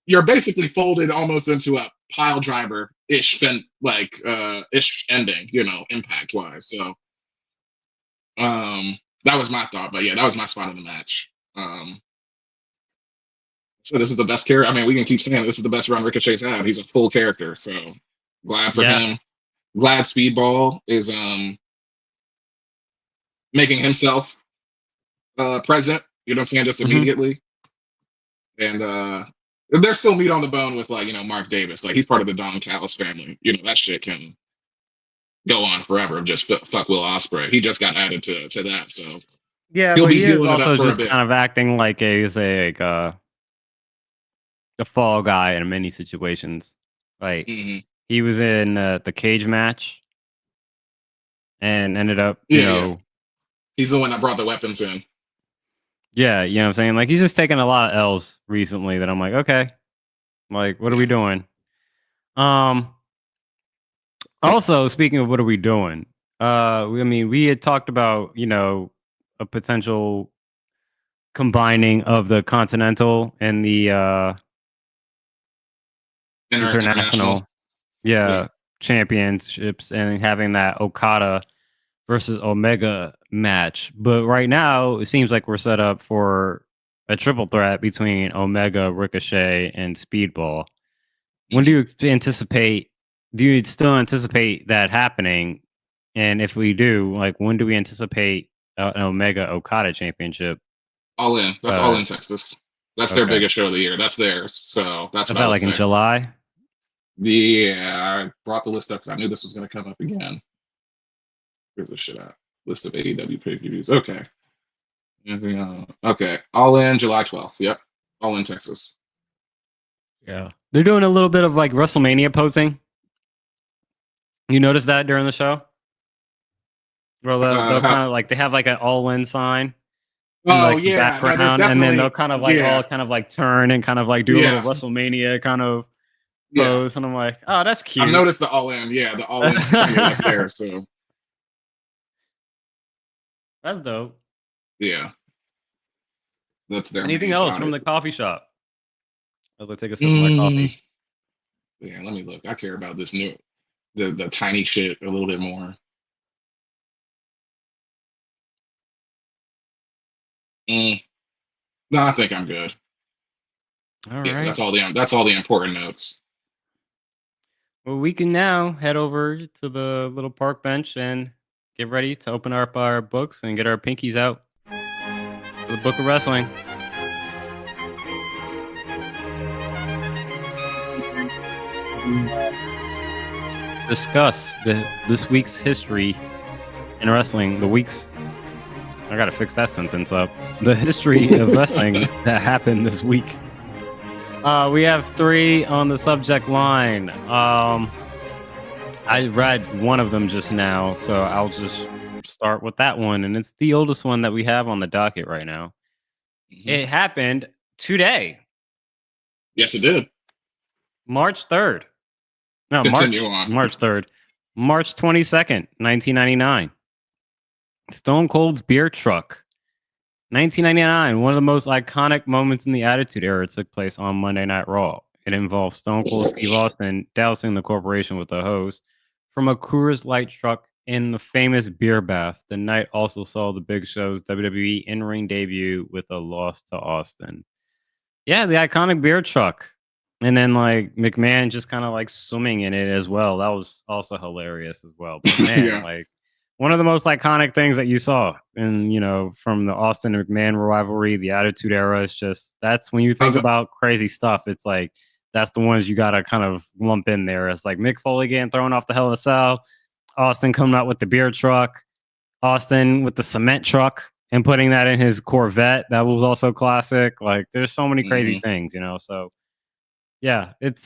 you're basically folded almost into a pile driver ish ish ending, you know, impact wise. So that was my thought, but yeah, that was my spot in the match. So this is the best character. I mean, we can keep saying this is the best run Ricochet's had. He's a full character, so glad for him. Glad Speedball is making himself present. You know what I'm saying? Just immediately, and there's still meat on the bone with like you know Mark Davis. Like he's part of the Don Callis family. You know that shit can go on forever. Just fuck Will Ospreay. He just got added to that, so Yeah, he'll but be he is healing it up also for a just bit. kind of acting like a fall guy in many situations. Like he was in the cage match and ended up, Yeah. He's the one that brought the weapons in. yeah, you know what I'm saying? Like he's just taking a lot of L's recently that I'm like, okay, like what are we doing? Um Also, speaking of what are we doing? I mean, we had talked about, you know, a potential combining of the continental and the International. international championships and having that Okada versus Omega match. But right now, it seems like we're set up for a triple threat between Omega, Ricochet, and Speedball. When do you anticipate? Do you still anticipate that happening? And if we do, like, when do we anticipate an Omega Okada championship? All in. That's all in Texas. That's their biggest show of the year. That's theirs. So that's Is what I that would like in say. July? Yeah, I brought the list up because I knew this was going to come up again. Here's the shit out. List of AEW pay-per-views. Okay. Okay. All in July 12th. Yep. All in Texas. Yeah. They're doing a little bit of like WrestleMania posing. You notice that during the show? Well, they'll kind of like they have like an all-in sign in Oh like the yeah, no, there's background, and then definitely they'll kind of like all kind of like turn and kind of like do a little yeah, WrestleMania kind of yeah. pose, and I'm like, oh, that's cute. I've noticed the all in. Yeah, the all in. Yeah, that's there. So That's dope. yeah, that's their Anything main else side. from the coffee shop? As I take a sip of my coffee. Yeah, let me look. I care about this new the tiny shit a little bit more. No, I think I'm good. All Yeah, right. that's all the important notes. Well, we can now head over to the little park bench and get ready to open up our books and get our pinkies out for the Book of Wrestling. Discuss this week's history in wrestling. I gotta fix that sentence up. The history of wrestling that happened this week. We have 3 on the subject line. I read one of them just now, so I'll just start with that one, and it's the oldest one that we have on the docket right now. Mhm. It happened today, Yes, it did. March 3rd. No, Continue on. March 3rd. March 22nd, 1999. Stone Cold's beer truck. 1999, one of the most iconic moments in the Attitude Era took place on Monday Night Raw. It involved Stone Cold Steve Austin dousing the corporation with a hose from a Coors Light truck in the famous beer bath. The night also saw the Big Show's WWE in-ring debut with a loss to Austin. Yeah, the iconic beer truck. And then like McMahon just kind of like swimming in it as well. That was also hilarious as well. But man, Yeah. like one of the most iconic things that you saw and from the Austin and McMahon rivalry, the Attitude Era, is just that's when you think about crazy stuff. It's like that's the ones you gotta kind of lump in there. It's like Mick Foley getting thrown off the Hell in a Cell, Austin coming out with the beer truck, Austin with the cement truck and putting that in his Corvette. That was also classic. Like there's so many crazy things, So yeah, it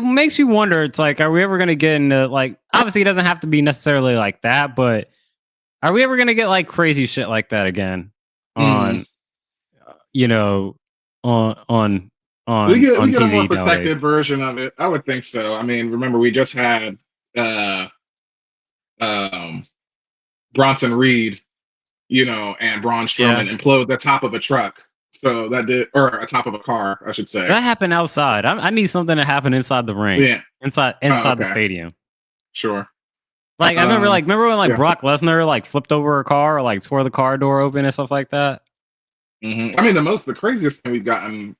makes you wonder. It's like, are we ever gonna get into like? Obviously, it doesn't have to be necessarily like that, but are we ever gonna get like crazy shit like that again on, on we get on a more TV protected nowadays? version of it. I would think so. I mean, remember we just had um, Bronson Reed, and Braun Strowman implode the top of a truck. So that did, or a top of a car, I should say. That happened outside. I need something to happen inside the ring. Yeah, inside the stadium. Sure. Like I remember when Brock Lesnar like flipped over a car or like tore the car door open and stuff like that. Mm-hmm. I mean, the craziest thing we've gotten.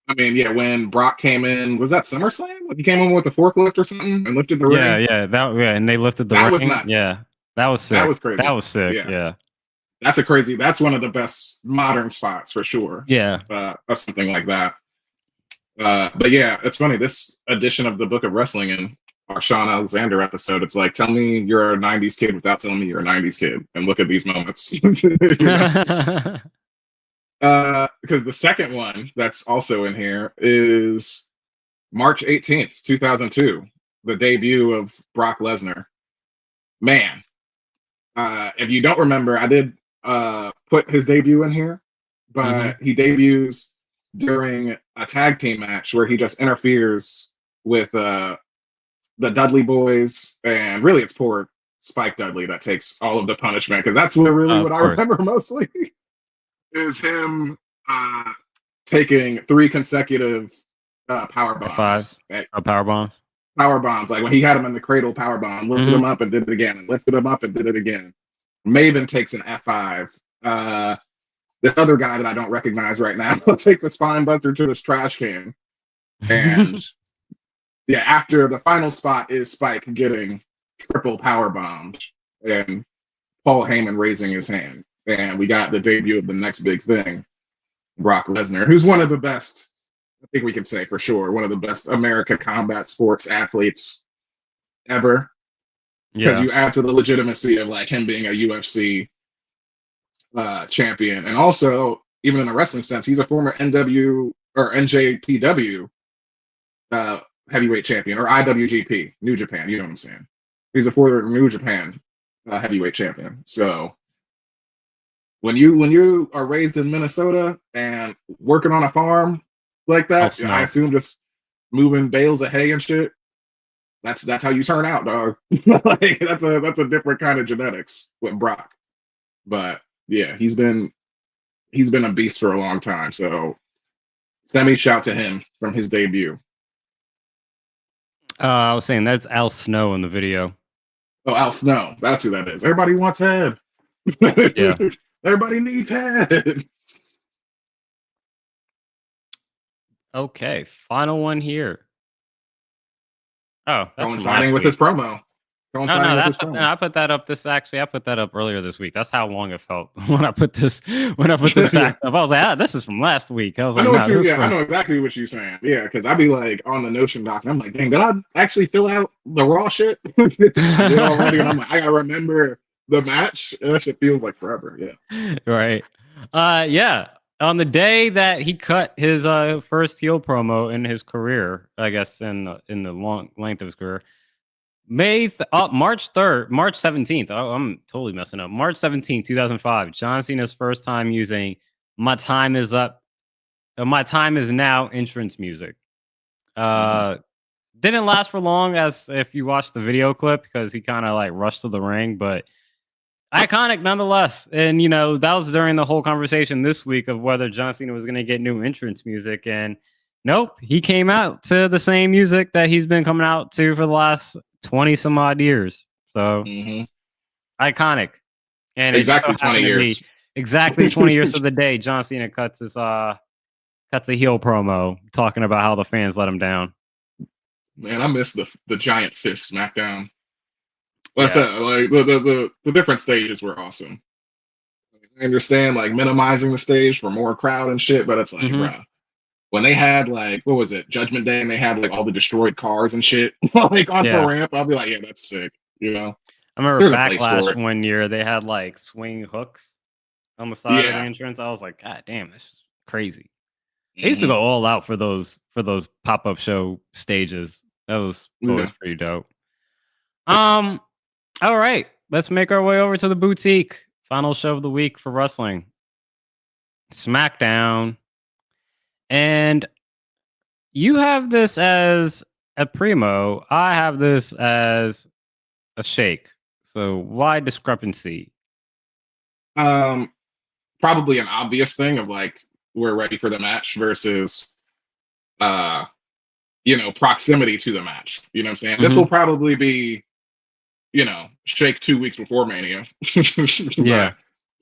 I mean, yeah, when Brock came in, was that SummerSlam? When he came in with a forklift or something and lifted the ring? And they lifted the ring. That was nuts. Yeah, that was sick. That was crazy. That was sick. Yeah. That's one of the best modern spots for sure. Yeah. Of something like that. But yeah, it's funny. This edition of the Book of Wrestling and our Sean Alexander episode, it's like, tell me you're a 90s kid without telling me you're a 90s kid. And look at these moments. Because the second one that's also in here is March 18th, 2002, the debut of Brock Lesnar. Man, if you don't remember, I did put his debut in here, but he debuts during a tag team match where he just interferes with the Dudley Boys, and really it's poor Spike Dudley that takes all of the punishment, because that's what I remember mostly is him taking 3 consecutive power bombs. Power bombs. Power bombs, like when he had him in the cradle, power bomb, lifted him up and did it again, and lifted him up and did it again. Maven takes an F5. This other guy that I don't recognize right now takes a spine buster to this trash can. And yeah, after the final spot is Spike getting triple power bombed and Paul Heyman raising his hand. And we got the debut of the next big thing, Brock Lesnar, who's one of the best, I think we can say for sure, one of the best American combat sports athletes ever. Because you add to the legitimacy of like him being a UFC champion. And also, even in a wrestling sense, he's a former NJPW heavyweight champion, or IWGP, New Japan, you know what I'm saying? He's a former New Japan heavyweight champion. So when you are raised in Minnesota and working on a farm like that, I assume just moving bales of hay and shit, that's how you turn out, dog. Like that's a different kind of genetics with Brock. But yeah, he's been a beast for a long time. So semi shout to him from his debut. I was saying that's Al Snow in the video. Oh, Al Snow. That's who that is. Everybody wants head. Yeah. Everybody needs head. Okay, final one here. Oh, that's from Coinciding last with week. his promo. Oh Coinciding no, with that's his promo. I put that up. I put that up earlier this week. That's how long it felt when I put this fact up. I was like, this is from last week. I was I like, know what no, you. this is Yeah, I from know exactly what you're saying. Yeah, because I'd be like on the Notion doc, and I'm like, dang, did I actually fill out the Raw shit? I did already, and I'm like, I gotta remember the match. And that shit feels like forever. Yeah. right. Yeah. On the day that he cut his first heel promo in his career, I guess in the long length of his career, March 3rd, March 17th. Oh, I'm totally messing up. March 17th, 2005. John Cena's first time using "My Time Is Up." "My Time Is Now" entrance music. Didn't last for long, as if you watch the video clip, because he kind of like rushed to the ring, but iconic nonetheless. And that was during the whole conversation this week of whether John Cena was going to get new entrance music, and nope, he came out to the same music that he's been coming out to for the last 20 some odd years. So iconic. And it just so Exactly 20 happened to years. be exactly 20 years to the day John Cena cuts a heel promo talking about how the fans let him down. Man, I miss the giant fist SmackDown. Yeah. Like I said, like the different stages were awesome. I understand like minimizing the stage for more crowd and shit, but it's like, bro, when they had like, what was it, Judgment Day, and they had like all the destroyed cars and shit like on the ramp, I'll be like, yeah, that's sick. I remember Backlash one year, they had like swing hooks on the side of the entrance. I was like, God damn, this is crazy. They used to go all out for those pop-up show stages. That was always pretty dope. All right, let's make our way over to the boutique. Final show of the week for wrestling, SmackDown. And you have this as a primo. I have this as a shake. So why discrepancy? Probably an obvious thing of like, we're ready for the match versus proximity to the match. You know what I'm saying? This will probably be, shake 2 weeks before Mania. Yeah.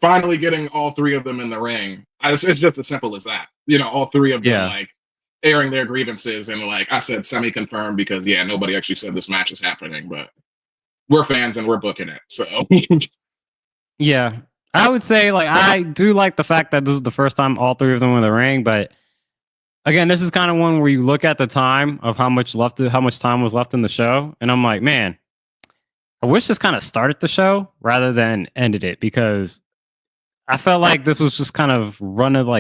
Finally getting all three of them in the ring. It's just as simple as that. All three of them like airing their grievances, and like I said, semi-confirmed, because nobody actually said this match is happening, but we're fans and we're booking it. So yeah. I would say, like, I do like the fact that this is the first time all three of them were in the ring, but again, this is kind of one where you look at the time of how much time was left in the show, and I'm like, man, I wish this kind of started the show rather than ended it, because I felt like this was just kind of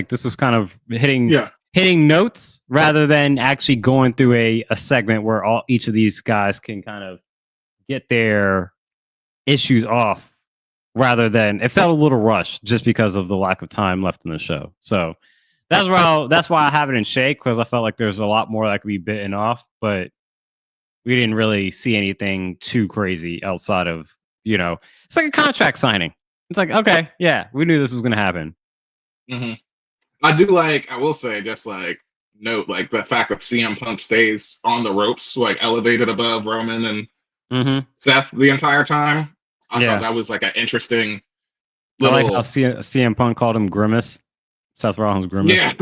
this was kind of hitting notes rather than actually going through a segment where each of these guys can kind of get their issues off. Rather than, it felt a little rushed just because of the lack of time left in the show. So that's why I have it in shake, because I felt like there's a lot more that could be bitten off, but we didn't really see anything too crazy outside of, it's like a contract signing. It's like, okay, yeah, we knew this was going to happen. I will say, just like note, like the fact that CM Punk stays on the ropes, like elevated above Roman and Seth the entire time. I thought that was like an interesting little... I like how CM Punk called him Grimace. Seth Rollins Grimace. Yeah,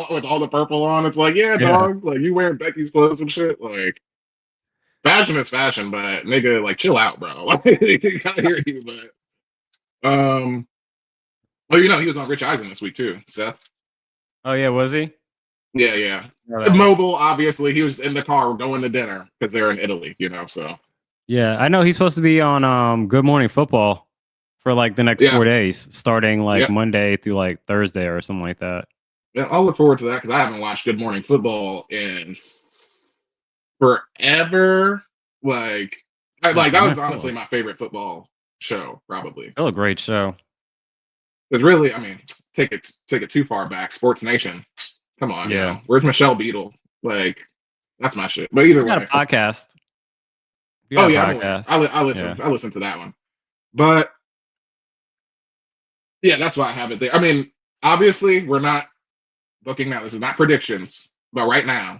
with all the purple on. It's like, dog, like you wearing Becky's clothes and shit. Like, fashion is fashion, but nigga, like, chill out, bro. Like, I hear you, but he was on Rich Eisen this week too, Seth. Oh yeah, was he? Yeah. Mobile, obviously. He was in the car going to dinner because they're in Italy, so. Yeah, I know he's supposed to be on Good Morning Football for like the next 4 days, starting like Monday through like Thursday or something like that. Yeah, I'll look forward to that, because I haven't watched Good Morning Football in forever. Like that was honestly my favorite football show, probably. Still a great show. It's really, I mean, take it too far back. Sports Nation, come on, where's Michelle Beadle? Like, that's my shit. But either way, got a podcast. I listen to that one, but that's why I have it there. I mean, obviously, we're not booking now. This is not predictions, but right now,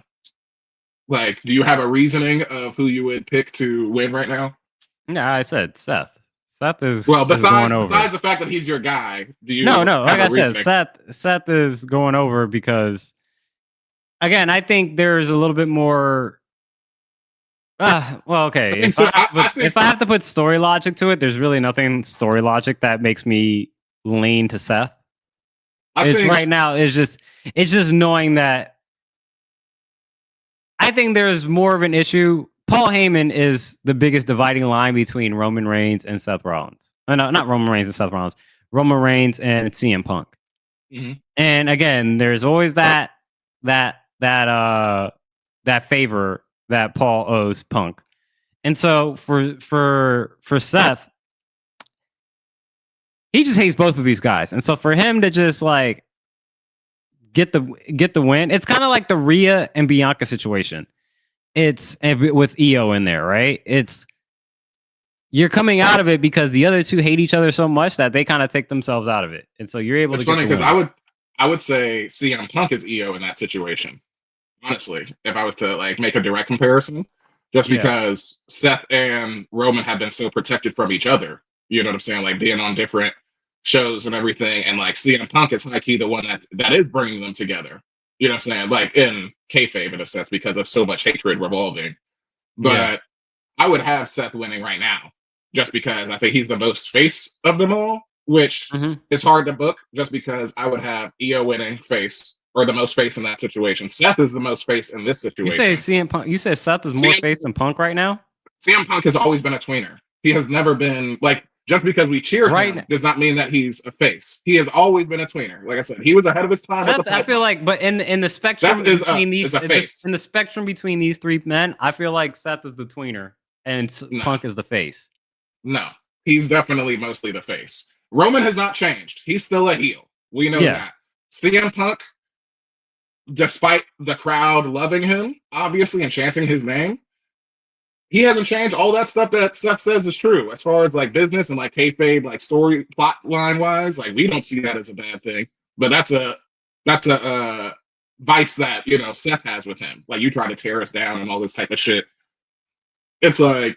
like, do you have a reasoning of who you would pick to win right now? Yeah, I said Seth. Seth is Well, is going over. besides the fact that he's your guy, do you? No. have Like a I said, reasoning? Seth is going over because, again, I think there's a little bit more. Well, I okay. think so. I think If I have to put story logic to it, there's really nothing story logic that makes me lean to Seth. I It's think right now. It's just knowing that. I think there's more of an issue. Paul Heyman is the biggest dividing line between Roman Reigns and Seth Rollins. No, not Roman Reigns and Seth Rollins. Roman Reigns and CM Punk. Mhm. And again, there's always that favor that Paul owes Punk. And so for Seth, he just hates both of these guys. And so for him to just like get the win, it's kind of like the Rhea and Bianca situation. It's with Io in there, right? It's you're coming out of it because the other two hate each other so much that they kind of take themselves out of it. And so you're able it's to get funny the because win. I would say CM Punk is EO in that situation. Honestly, if I was to like make a direct comparison, just Yeah. because Seth and Roman have been so protected from each other, you know what I'm saying? Like being on different shows and everything, and like CM Punk is high key the one that is bringing them together. You know what I'm saying? Like in kayfabe in a sense because of so much hatred revolving. But Yeah. I would have Seth winning right now, just because I think he's the most face of them all, which Mhm. is hard to book. Just because I would have Io winning face or the most face in that situation. Seth is the most face in this You situation. say CM Punk. You said Seth is more face than Punk right now. CM Punk has always been a tweener. He has never been like just because we cheer Right. him does not mean that he's a face. He has always been a tweener. Like I said, he was ahead of his time. Seth, I feel like, but in the spectrum Seth is between these, is a face. in the spectrum between these three men, I feel like Seth is the tweener and No. Punk is the face. No, he's definitely mostly the face. Roman has not changed. He's still a heel. We know that. CM Punk, despite the crowd loving him, obviously, and chanting his name, he hasn't changed. All that stuff that Seth says is true. As far as like business and like kayfabe, like story plot line wise, like we don't see that as a bad thing. But that's a vice that Seth has with him. Like you try to tear us down and all this type of shit. It's like,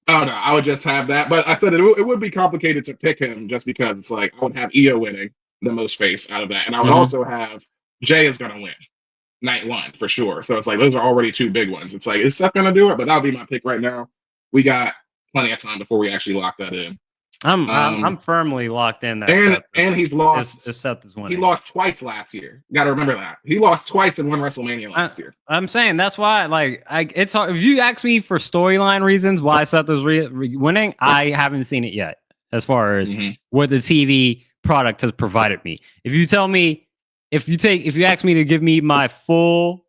oh no, I would just have that. But I said it would be complicated to pick him just because it's like I would have Io winning the most face out of that, and I would also have Jay is gonna win night one for sure. So it's like those are already two big ones. It's like is Seth gonna do it? But that'll be my pick right now. We got plenty of time before we actually lock that in. I'm firmly locked in that. And he's lost. Seth is winning. He lost twice last year. You got to remember that he lost twice in one WrestleMania last year. I'm saying that's why, it's hard. If you ask me for storyline reasons why Seth is winning, I haven't seen it yet. As far as what the TV product has provided me, if you tell me, if you ask me to give me my full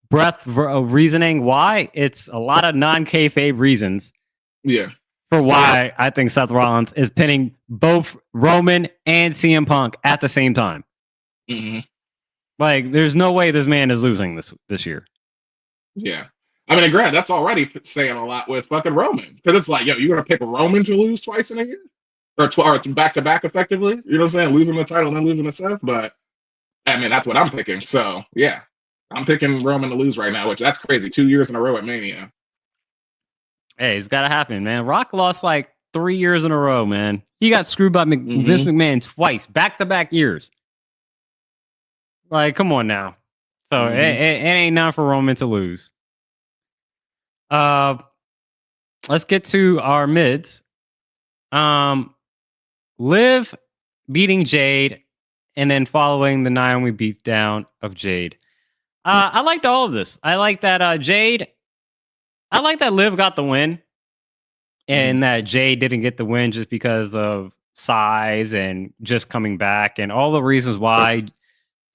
breadth of reasoning why, it's a lot of non-kayfabe reasons. Yeah. For why I think Seth Rollins is pinning both Roman and CM Punk at the same time. Like, there's no way this man is losing this year. Yeah. I mean, Grant, that's already saying a lot with fucking Roman. Because it's like, yo, you're going to pick Roman to lose twice in a year? Or back-to-back, effectively? You know what I'm saying? Losing the title and then losing to Seth? But, I mean, that's what I'm picking. So, yeah. I'm picking Roman to lose right now, which that's crazy. 2 years in a row at Mania. Hey, it's got to happen, man. Rock lost like 3 years in a row, man. He got screwed by Vince McMahon twice, back-to-back years. Like, come on now. So it ain't nothing for Roman to lose. Let's get to our mids. Liv beating Jade and then following the Naomi beatdown of Jade. I liked all of this. I like that Jade. I like that Liv got the win and that Jade didn't get the win just because of size and just coming back and all the reasons why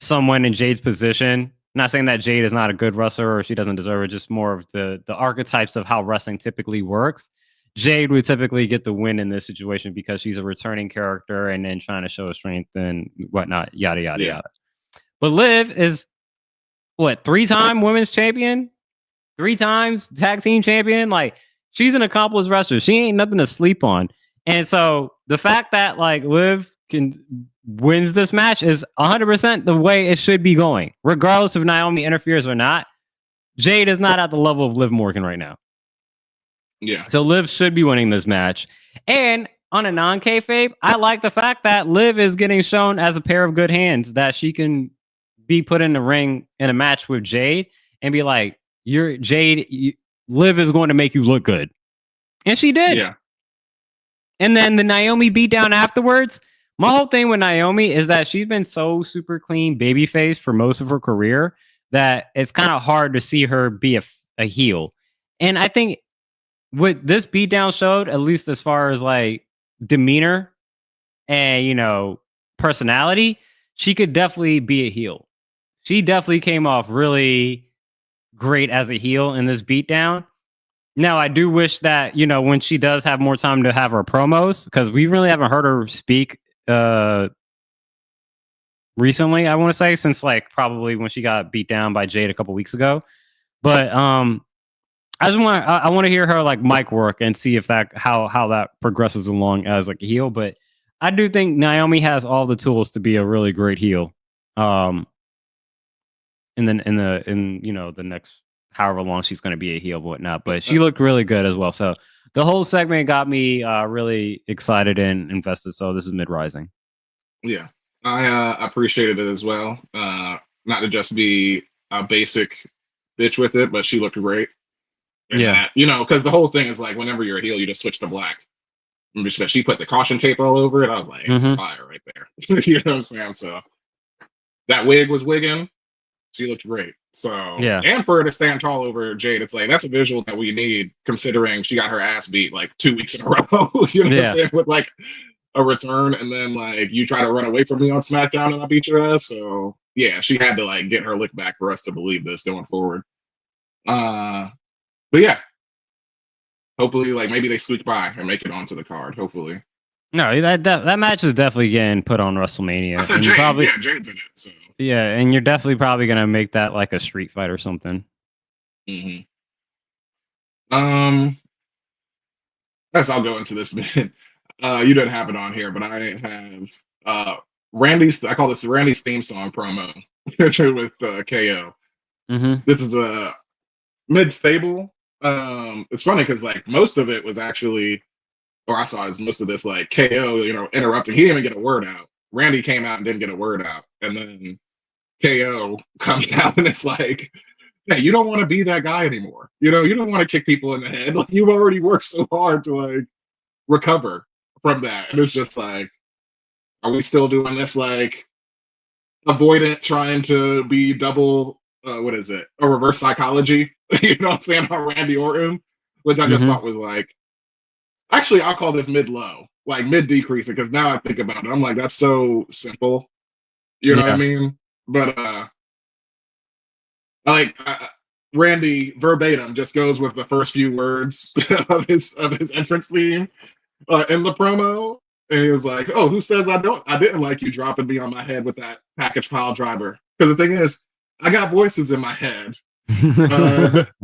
someone in Jade's position. Not saying that Jade is not a good wrestler or she doesn't deserve it, just more of the archetypes of how wrestling typically works. Jade would typically get the win in this situation because she's a returning character and then trying to show strength and whatnot, yada, yada, yada. But Liv is, what, 3-time women's champion? 3 times tag team champion? Like, she's an accomplished wrestler. She ain't nothing to sleep on. And so the fact that, like, Liv wins this match is 100% the way it should be going. Regardless if Naomi interferes or not, Jade is not at the level of Liv Morgan right now. Yeah. So Liv should be winning this match. And on a non-kayfabe, I like the fact that Liv is getting shown as a pair of good hands, that she can be put in the ring in a match with Jade and be like, "You're Jade. Liv is going to make you look good," and she did. Yeah. And then the Naomi beatdown afterwards. My whole thing with Naomi is that she's been so super clean babyface for most of her career that it's kind of hard to see her be a heel. And I think what this beatdown showed, at least as far as like demeanor and, you know, personality, she could definitely be a heel. She definitely came off really great as a heel in this beatdown. Now, I do wish that, you know, when she does have more time to have her promos, because we really haven't heard her speak recently, I want to say, since like probably when she got beat down by Jade a couple weeks ago. But I want to hear her like mic work and see if that how that progresses along as like a heel. But I do think Naomi has all the tools to be a really great heel. In you know, the next however long she's going to be a heel and whatnot. But she looked really good as well. So the whole segment got me really excited and invested. So this is Mid Rising. Yeah, I appreciated it as well. Not to just be a basic bitch with it, but she looked great. And Yeah. that, you know, because the whole thing is like whenever you're a heel, you just switch to black. And she put the caution tape all over it. I was like, it's fire right there. You know what I'm saying? So that wig was wigging. She looked great. So Yeah. And for her to stand tall over Jade, it's like that's a visual that we need, considering she got her ass beat like 2 weeks in a row. You know what I'm saying? With like a return, and then like you try to run away from me on SmackDown and I beat your ass. So yeah, she had to like get her lick back for us to believe this going forward. But yeah, hopefully, like maybe they squeak by and make it onto the card. Hopefully. No, that match is definitely getting put on WrestleMania. I said Jade. Yeah, Jade's in it. So yeah, and you're definitely probably gonna make that like a street fight or something. Mm-hmm. Guess I'll go into this bit. You didn't have it on here, but I have Randy's. I call this Randy's theme song promo with KO. This is a mid-stable. It's funny because like most of it was actually, or I saw it as most of this like KO, you know, interrupting. He didn't even get a word out. Randy came out and didn't get a word out, and then KO comes out and it's like, hey, you don't want to be that guy anymore. You know, you don't want to kick people in the head. Like you've already worked so hard to like recover from that. And it's just like, are we still doing this like avoidant, trying to be double what is it? A reverse psychology? You know what I'm saying? On Randy Orton, which I just thought was like, actually, I'll call this mid-low, like mid-decreasing, because now I think about it, I'm like, that's so simple. You know what I mean? But Randy verbatim just goes with the first few words of his entrance theme in the promo, and he was like, "Oh, who says I didn't like you dropping me on my head with that package pile driver?" Because the thing is, I got voices in my head.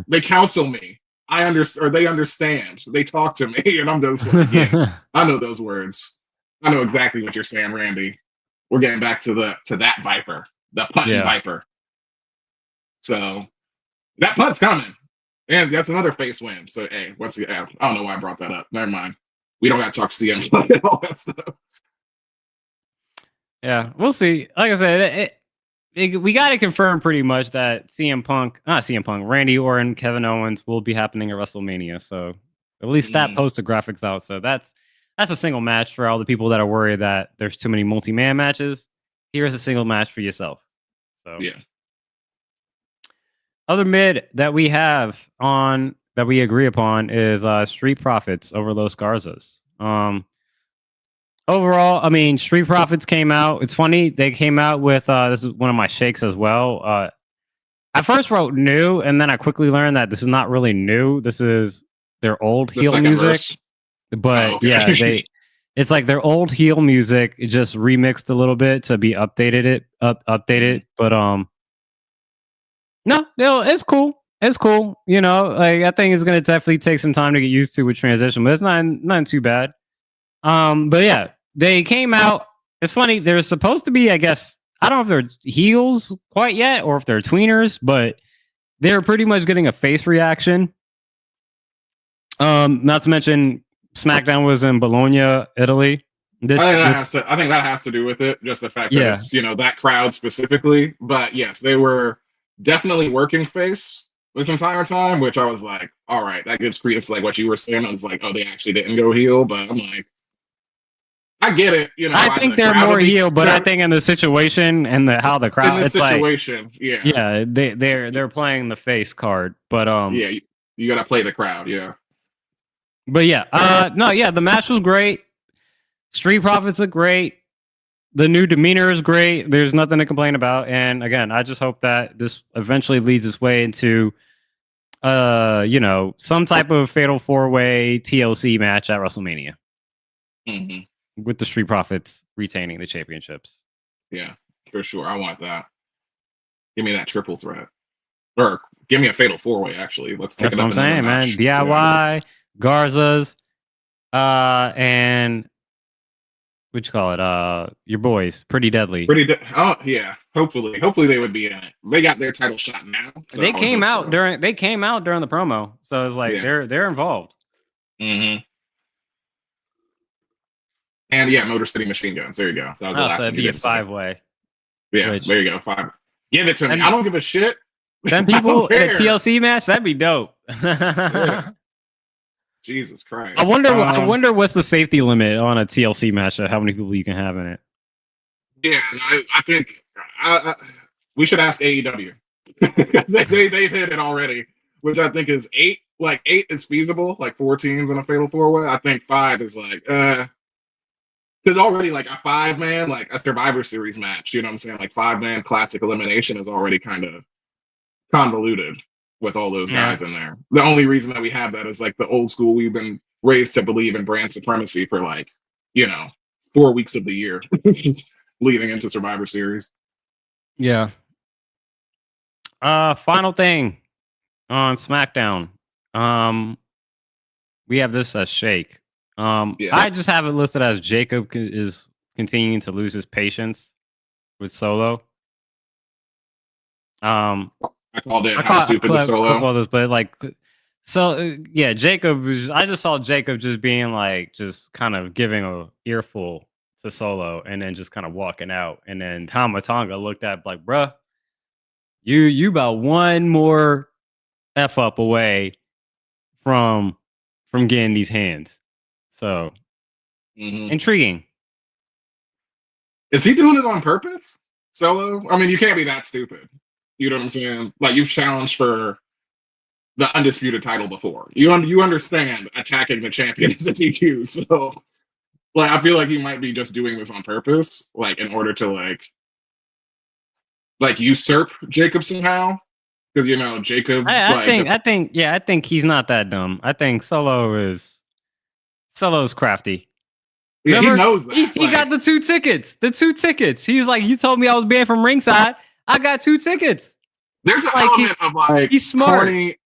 They counsel me. They understand. They talk to me, and I'm just like, yeah, I know those words. I know exactly what you're saying, Randy. We're getting back to that Viper, the punting Viper. So that punt's coming, and that's another face win. So hey, I don't know why I brought that up. Never mind. We don't got to talk CM and all that stuff. Yeah, we'll see. Like I said, we got to confirm pretty much that Randy Orton, Kevin Owens will be happening at WrestleMania. So at least that posted graphics out. So that's a single match for all the people that are worried that there's too many multi-man matches. Here's a single match for yourself. So yeah. Other mid that we have on that we agree upon is Street Profits over Los Garzas. Overall, I mean, Street Profits came out. It's funny, they came out with this is one of my shakes as well. I first wrote new, and then I quickly learned that this is not really new. This is their old heel music. Verse. But yeah, it's like their old heel music, it just remixed a little bit to be updated. But no, it's cool. It's cool. You know, like I think it's gonna definitely take some time to get used to with transition, but it's not too bad. But yeah, they came out. It's funny, they're supposed to be, I guess, I don't know if they're heels quite yet or if they're tweeners, but they're pretty much getting a face reaction Not to mention SmackDown was in Bologna, Italy. I think that has to do with it. Just the fact that it's, that crowd specifically. But yes, they were definitely working face this entire time, which I was like, all right, that gives credence to like what you were saying. I was like, oh, they actually didn't go heel, but I'm like, I get it. I think they're more heel, but I think in the situation and how the crowd, in this it's situation, they're playing the face card, but you got to play the crowd, But the match was great. Street Profits look great. The new demeanor is great. There's nothing to complain about. And again, I just hope that this eventually leads its way into, some type of fatal 4-way TLC match at WrestleMania. Mm-hmm. With the Street Profits retaining the championships. Yeah, for sure. I want that. Give me that triple threat. Or give me a fatal 4-way, actually. Let's take That's what I'm saying, man. DIY, Garza's, and what you call it? Your boys, Pretty Deadly. Hopefully they would be in it. They got their title shot now. So they came out during the promo, so it's like they're involved. Mm-hmm. And Motor City Machine Guns. There you go. That was the last one. It'd be a 5-way. Yeah, there you go. 5. Give it to me. I don't give a shit. Then people in a TLC match, that'd be dope. Jesus Christ. I wonder what's the safety limit on a TLC match, how many people you can have in it. Yeah, I think we should ask AEW. They've hit it already, which I think is 8. Like 8 is feasible, like 4 teams in a fatal 4-way. I think 5 is like, because already like a 5-man, like a Survivor Series match, you know what I'm saying? Like 5-man classic elimination is already kind of convoluted with all those guys in there. The only reason that we have that is like the old school. We've been raised to believe in brand supremacy for 4 weeks of the year leading into Survivor Series. Yeah. Final thing on SmackDown. We have this as Shake. I just have it listed as Jacob is continuing to lose his patience with Solo. I called it how stupid the Solo. But Jacob I just saw Jacob just being like, just kind of giving a earful to Solo and then just kind of walking out. And then Tama Tonga looked at like, bruh, you about one more F up away from getting these hands. So intriguing. Is he doing it on purpose? Solo? I mean, you can't be that stupid. You know what I'm saying? Like, you've challenged for the undisputed title before. You understand attacking the champion is a DQ. So, like, I feel like he might be just doing this on purpose, like, in order to like usurp Jacob somehow. Because Jacob. I think he's not that dumb. I think Solo's crafty. Yeah, he knows that. He got the 2 tickets. The 2 tickets. He's like, you told me I was banned from ringside. I got 2 tickets. There's an element of like he's smart. Corny.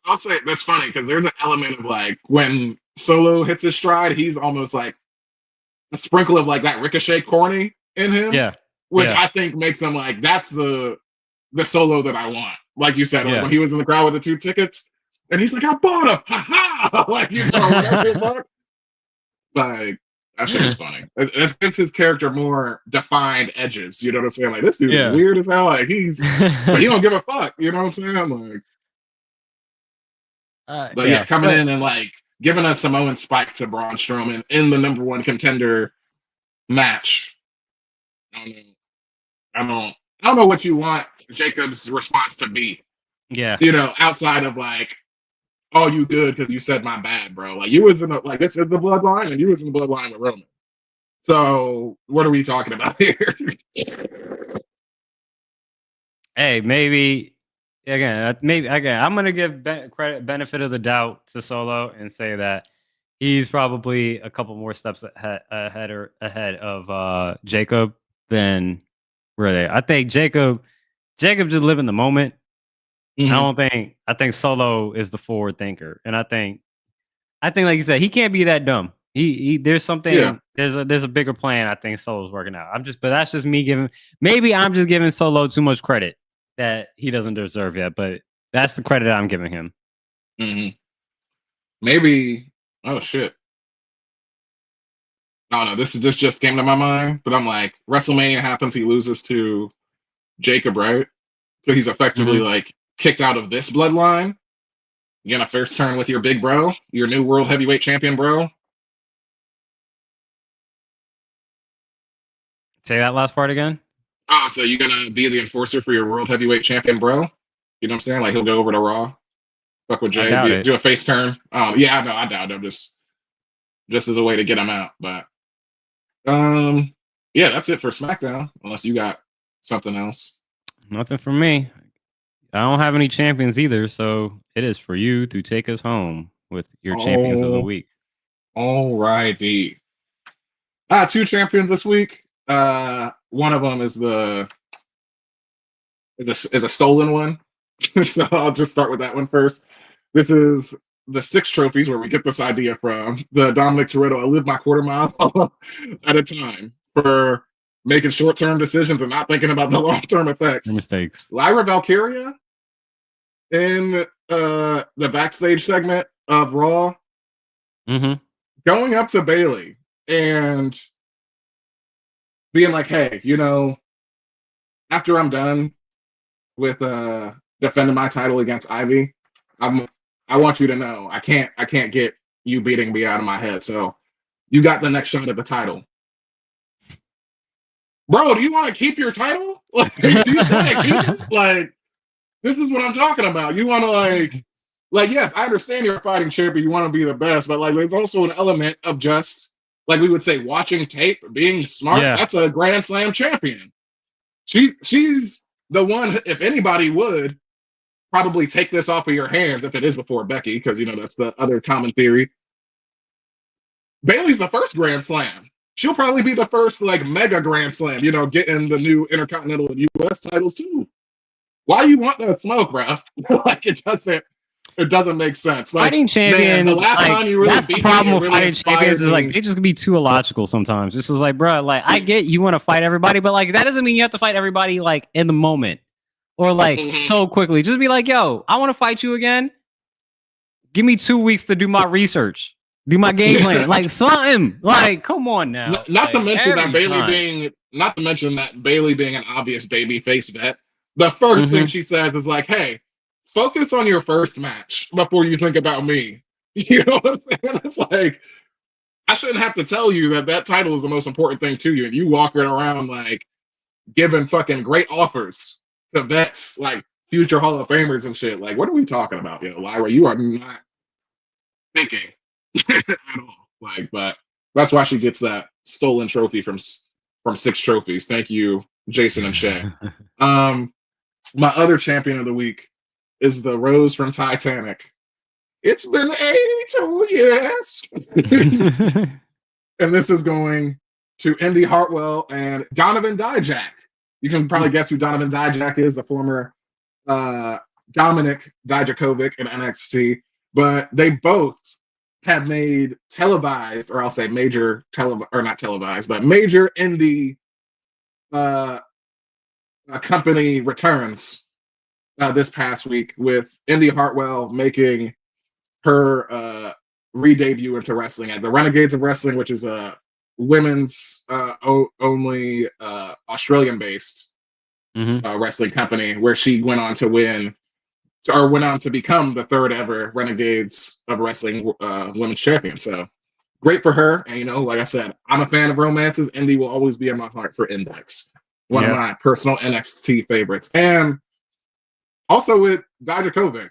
I'll say that's funny because there's an element of like when Solo hits his stride, he's almost like a sprinkle of like that Ricochet corny in him. Yeah. Which I think makes him like, that's the Solo that I want. Like you said, like when he was in the crowd with the 2 tickets, and he's like, I bought him. Ha ha. Like, like, that shit is funny. It gives his character more defined edges. You know what I'm saying? Like, this dude is weird as hell. Like, but he don't give a fuck. You know what I'm saying? Like, coming in and like giving a Samoan spike to Braun Strowman in the number 1 contender match. I don't know what you want Jacob's response to be. Yeah. Outside of like, oh, you good because you said my bad, bro. Like, you was in this is the bloodline, and you was in the bloodline with Roman. So what are we talking about here? Hey, I'm gonna give benefit of the doubt to Solo and say that he's probably a couple more steps ahead of Jacob than where they. I think Jacob just live in the moment. I think Solo is the forward thinker, and I think like you said, he can't be that dumb. He there's something there's a bigger plan. I think Solo's working out. But that's just me I'm just giving Solo too much credit that he doesn't deserve yet. But that's the credit I'm giving him. maybe. Oh shit. I don't know. This just came to my mind, but I'm like, WrestleMania happens. He loses to Jacob, right? So he's effectively like kicked out of this bloodline. You gonna first turn with your big bro, your new world heavyweight champion, bro. Say that last part again. Ah, so you're gonna be the enforcer for your world heavyweight champion, bro? You know what I'm saying? Like he'll go over to Raw, fuck with I doubt Jay, it. do a face turn. Yeah, no, I doubt him. Just as a way to get him out. But yeah, that's it for SmackDown. Unless you got something else. Nothing for me. I don't have any champions either, so it is for you to take us home with your champions of the week. All righty. 2 champions this week. One of them is a stolen one. So I'll just start with that one first. This is the 6 trophies where we get this idea from. The Dominic Toretto, I live my quarter mile at a time for making short-term decisions and not thinking about the long-term effects. Mistakes. Lyra Valkyria in the backstage segment of Raw going up to Bayley and being like, hey, after I'm done with defending my title against Ivy, I want you to know I can't get you beating me out of my head. So you got the next shot at the title. Bro, do you want to keep your title? Like, do you want to keep it? Like, this is what I'm talking about. You want to like, yes, I understand you're a fighting champion. You want to be the best, but like, there's also an element of just like we would say, watching tape, being smart. Yeah. That's a Grand Slam champion. She's the one. If anybody would probably take this off of your hands, if it is before Becky, because that's the other common theory. Bayley's the first Grand Slam. She'll probably be the first like mega Grand Slam. Getting the new Intercontinental and U.S. titles too. Why do you want that smoke, bro? Like it doesn't make sense. Like, fighting champions, the last time you really that's the problem with fighting champions is like they just can be too illogical sometimes. This is like, bro, like I get you want to fight everybody, but like that doesn't mean you have to fight everybody like in the moment or like so quickly. Just be like, yo, I want to fight you again. Give me 2 weeks to do my research, do my game plan, like something. Like, come on now. Not to mention that Bayley being an obvious baby face vet. The first thing she says is like, hey, focus on your first match before you think about me. You know what I'm saying? It's like, I shouldn't have to tell you that title is the most important thing to you. And you walking around like giving fucking great offers to vets, like future Hall of Famers and shit. Like, what are we talking about? Lyra, you are not thinking at all. Like, but that's why she gets that stolen trophy from 6 trophies. Thank you, Jason and Shay. My other champion of the week is the Rose from Titanic. It's been 82 years. And this is going to Indy Hartwell and Donovan Dijak. You can probably guess who Donovan Dijak is, the former Dominic Dijakovic in NXT. But they both have made televised, or I'll say major not televised, but major indie company returns this past week, with Indy Hartwell making her re-debut into wrestling at the Renegades of Wrestling, which is a women's only Australian-based wrestling company, where she went on to become the 3rd ever Renegades of Wrestling women's champion. So great for her. And like I said, I'm a fan of romances. Indy will always be in my heart for Index. One of my personal NXT favorites. And also with Dijakovic,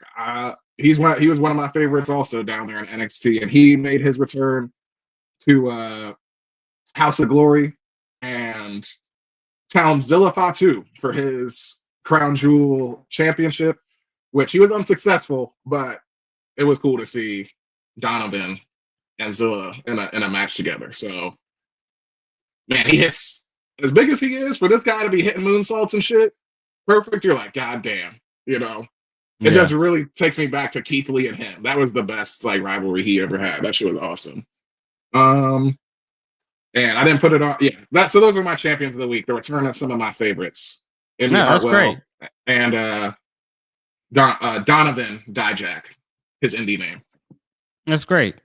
he was one of my favorites also down there in NXT, and he made his return to House of Glory and challenged Zilla Fatu for his Crown Jewel championship, which he was unsuccessful, but it was cool to see Donovan and Zilla in a match together. So, man, he hits as big as he is for this guy to be hitting moonsaults and shit. Perfect. You're like, God damn, It just really takes me back to Keith Lee and him. That was the best like rivalry he ever had. That shit was awesome. And I didn't put it on. Yeah, so those are my champions of the week. The return of some of my favorites. That's great. And Donovan Dijak, his indie name. That's great.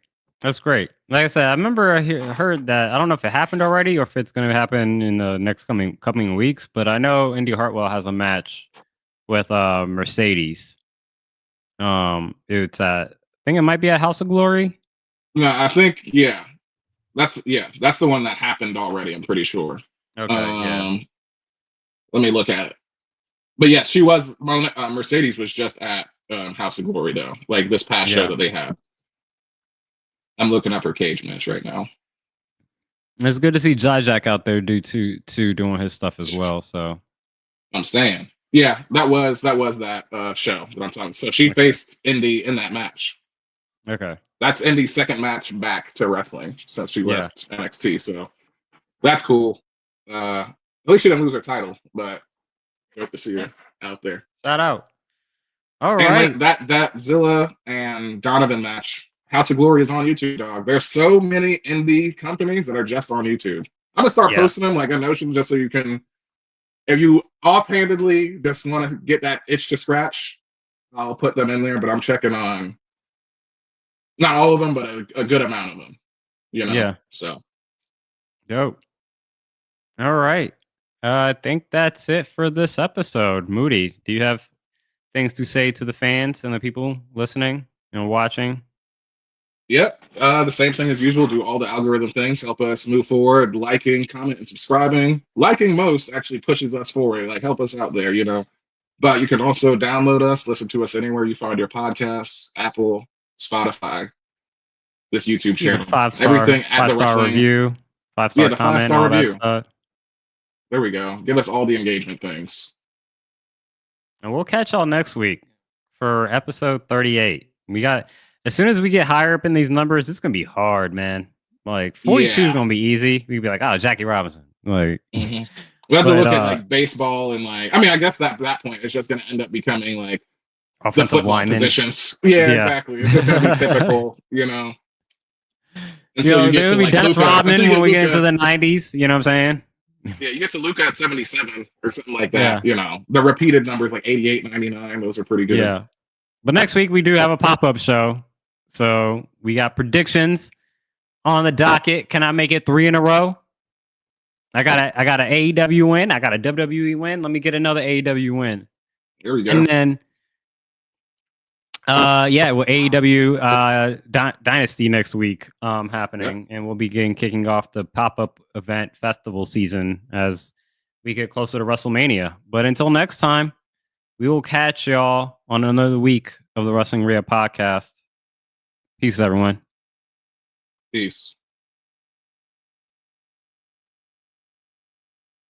That's great. Like I said, I remember heard that. I don't know if it happened already or if it's going to happen in the next coming weeks. But I know Indy Hartwell has a match with Mercedes. It's at, I think it might be at House of Glory. No, I think that's the one that happened already. I'm pretty sure. Okay, yeah, Let me look at it. But yes, she was. Mercedes was just at House of Glory though, like this past show that they had. I'm looking up her cage match right now. It's good to see Jack out there doing his stuff as well. So I'm saying, yeah, that was that show that I'm talking. So she faced Indy in that match. Okay, that's Indy's second match back to wrestling since she left NXT. So that's cool. At least she didn't lose her title, but great to see her out there. Shout out. All and right, that Zilla and Donovan match. House of Glory is on YouTube, dog. There's so many indie companies that are just on YouTube. I'm gonna start posting them like a Notion just so you can, if you offhandedly just want to get that itch to scratch, I'll put them in there. But I'm checking on not all of them, but a good amount of them. You know, yeah. So dope. All right, I think that's it for this episode. Moody, do you have things to say to the fans and the people listening and watching? Yep. The same thing as usual. Do all the algorithm things. Help us move forward. Liking, comment, and subscribing. Liking most actually pushes us forward. Like, help us out there, you know. But you can also download us, listen to us anywhere you find your podcasts, Apple, Spotify, this YouTube channel. 5-star, everything at the 5-star wrestling review, 5-star the comment, 5-star all review. that stuff. There we go. Give us all the engagement things. And we'll catch y'all next week for episode 38. We got, as soon as we get higher up in these numbers, it's gonna be hard, man. Like 42 is gonna be easy. We'd be like, oh, Jackie Robinson. Like we have to look at like baseball and like, I mean, I guess that point it's just gonna end up becoming like offensive the football lineman positions. Yeah, exactly. It's just gonna be typical, you know. Until you get to like Dennis Rodman when we get into the 90s, you know what I'm saying? Yeah, you get to Luca at 77 or something like that. You know, the repeated numbers like 88, 99, those are pretty good. Yeah. But next week we do have a pop-up show. So we got predictions on the docket. Can I make it 3 in a row? I got an AEW win. I got a WWE win. Let me get another AEW win. There we go. And then AEW Dynasty next week happening, and we'll be kicking off the pop-up event festival season as we get closer to WrestleMania. But until next time, we will catch y'all on another week of the Wrestling Rehab podcast. Peace, everyone. Peace.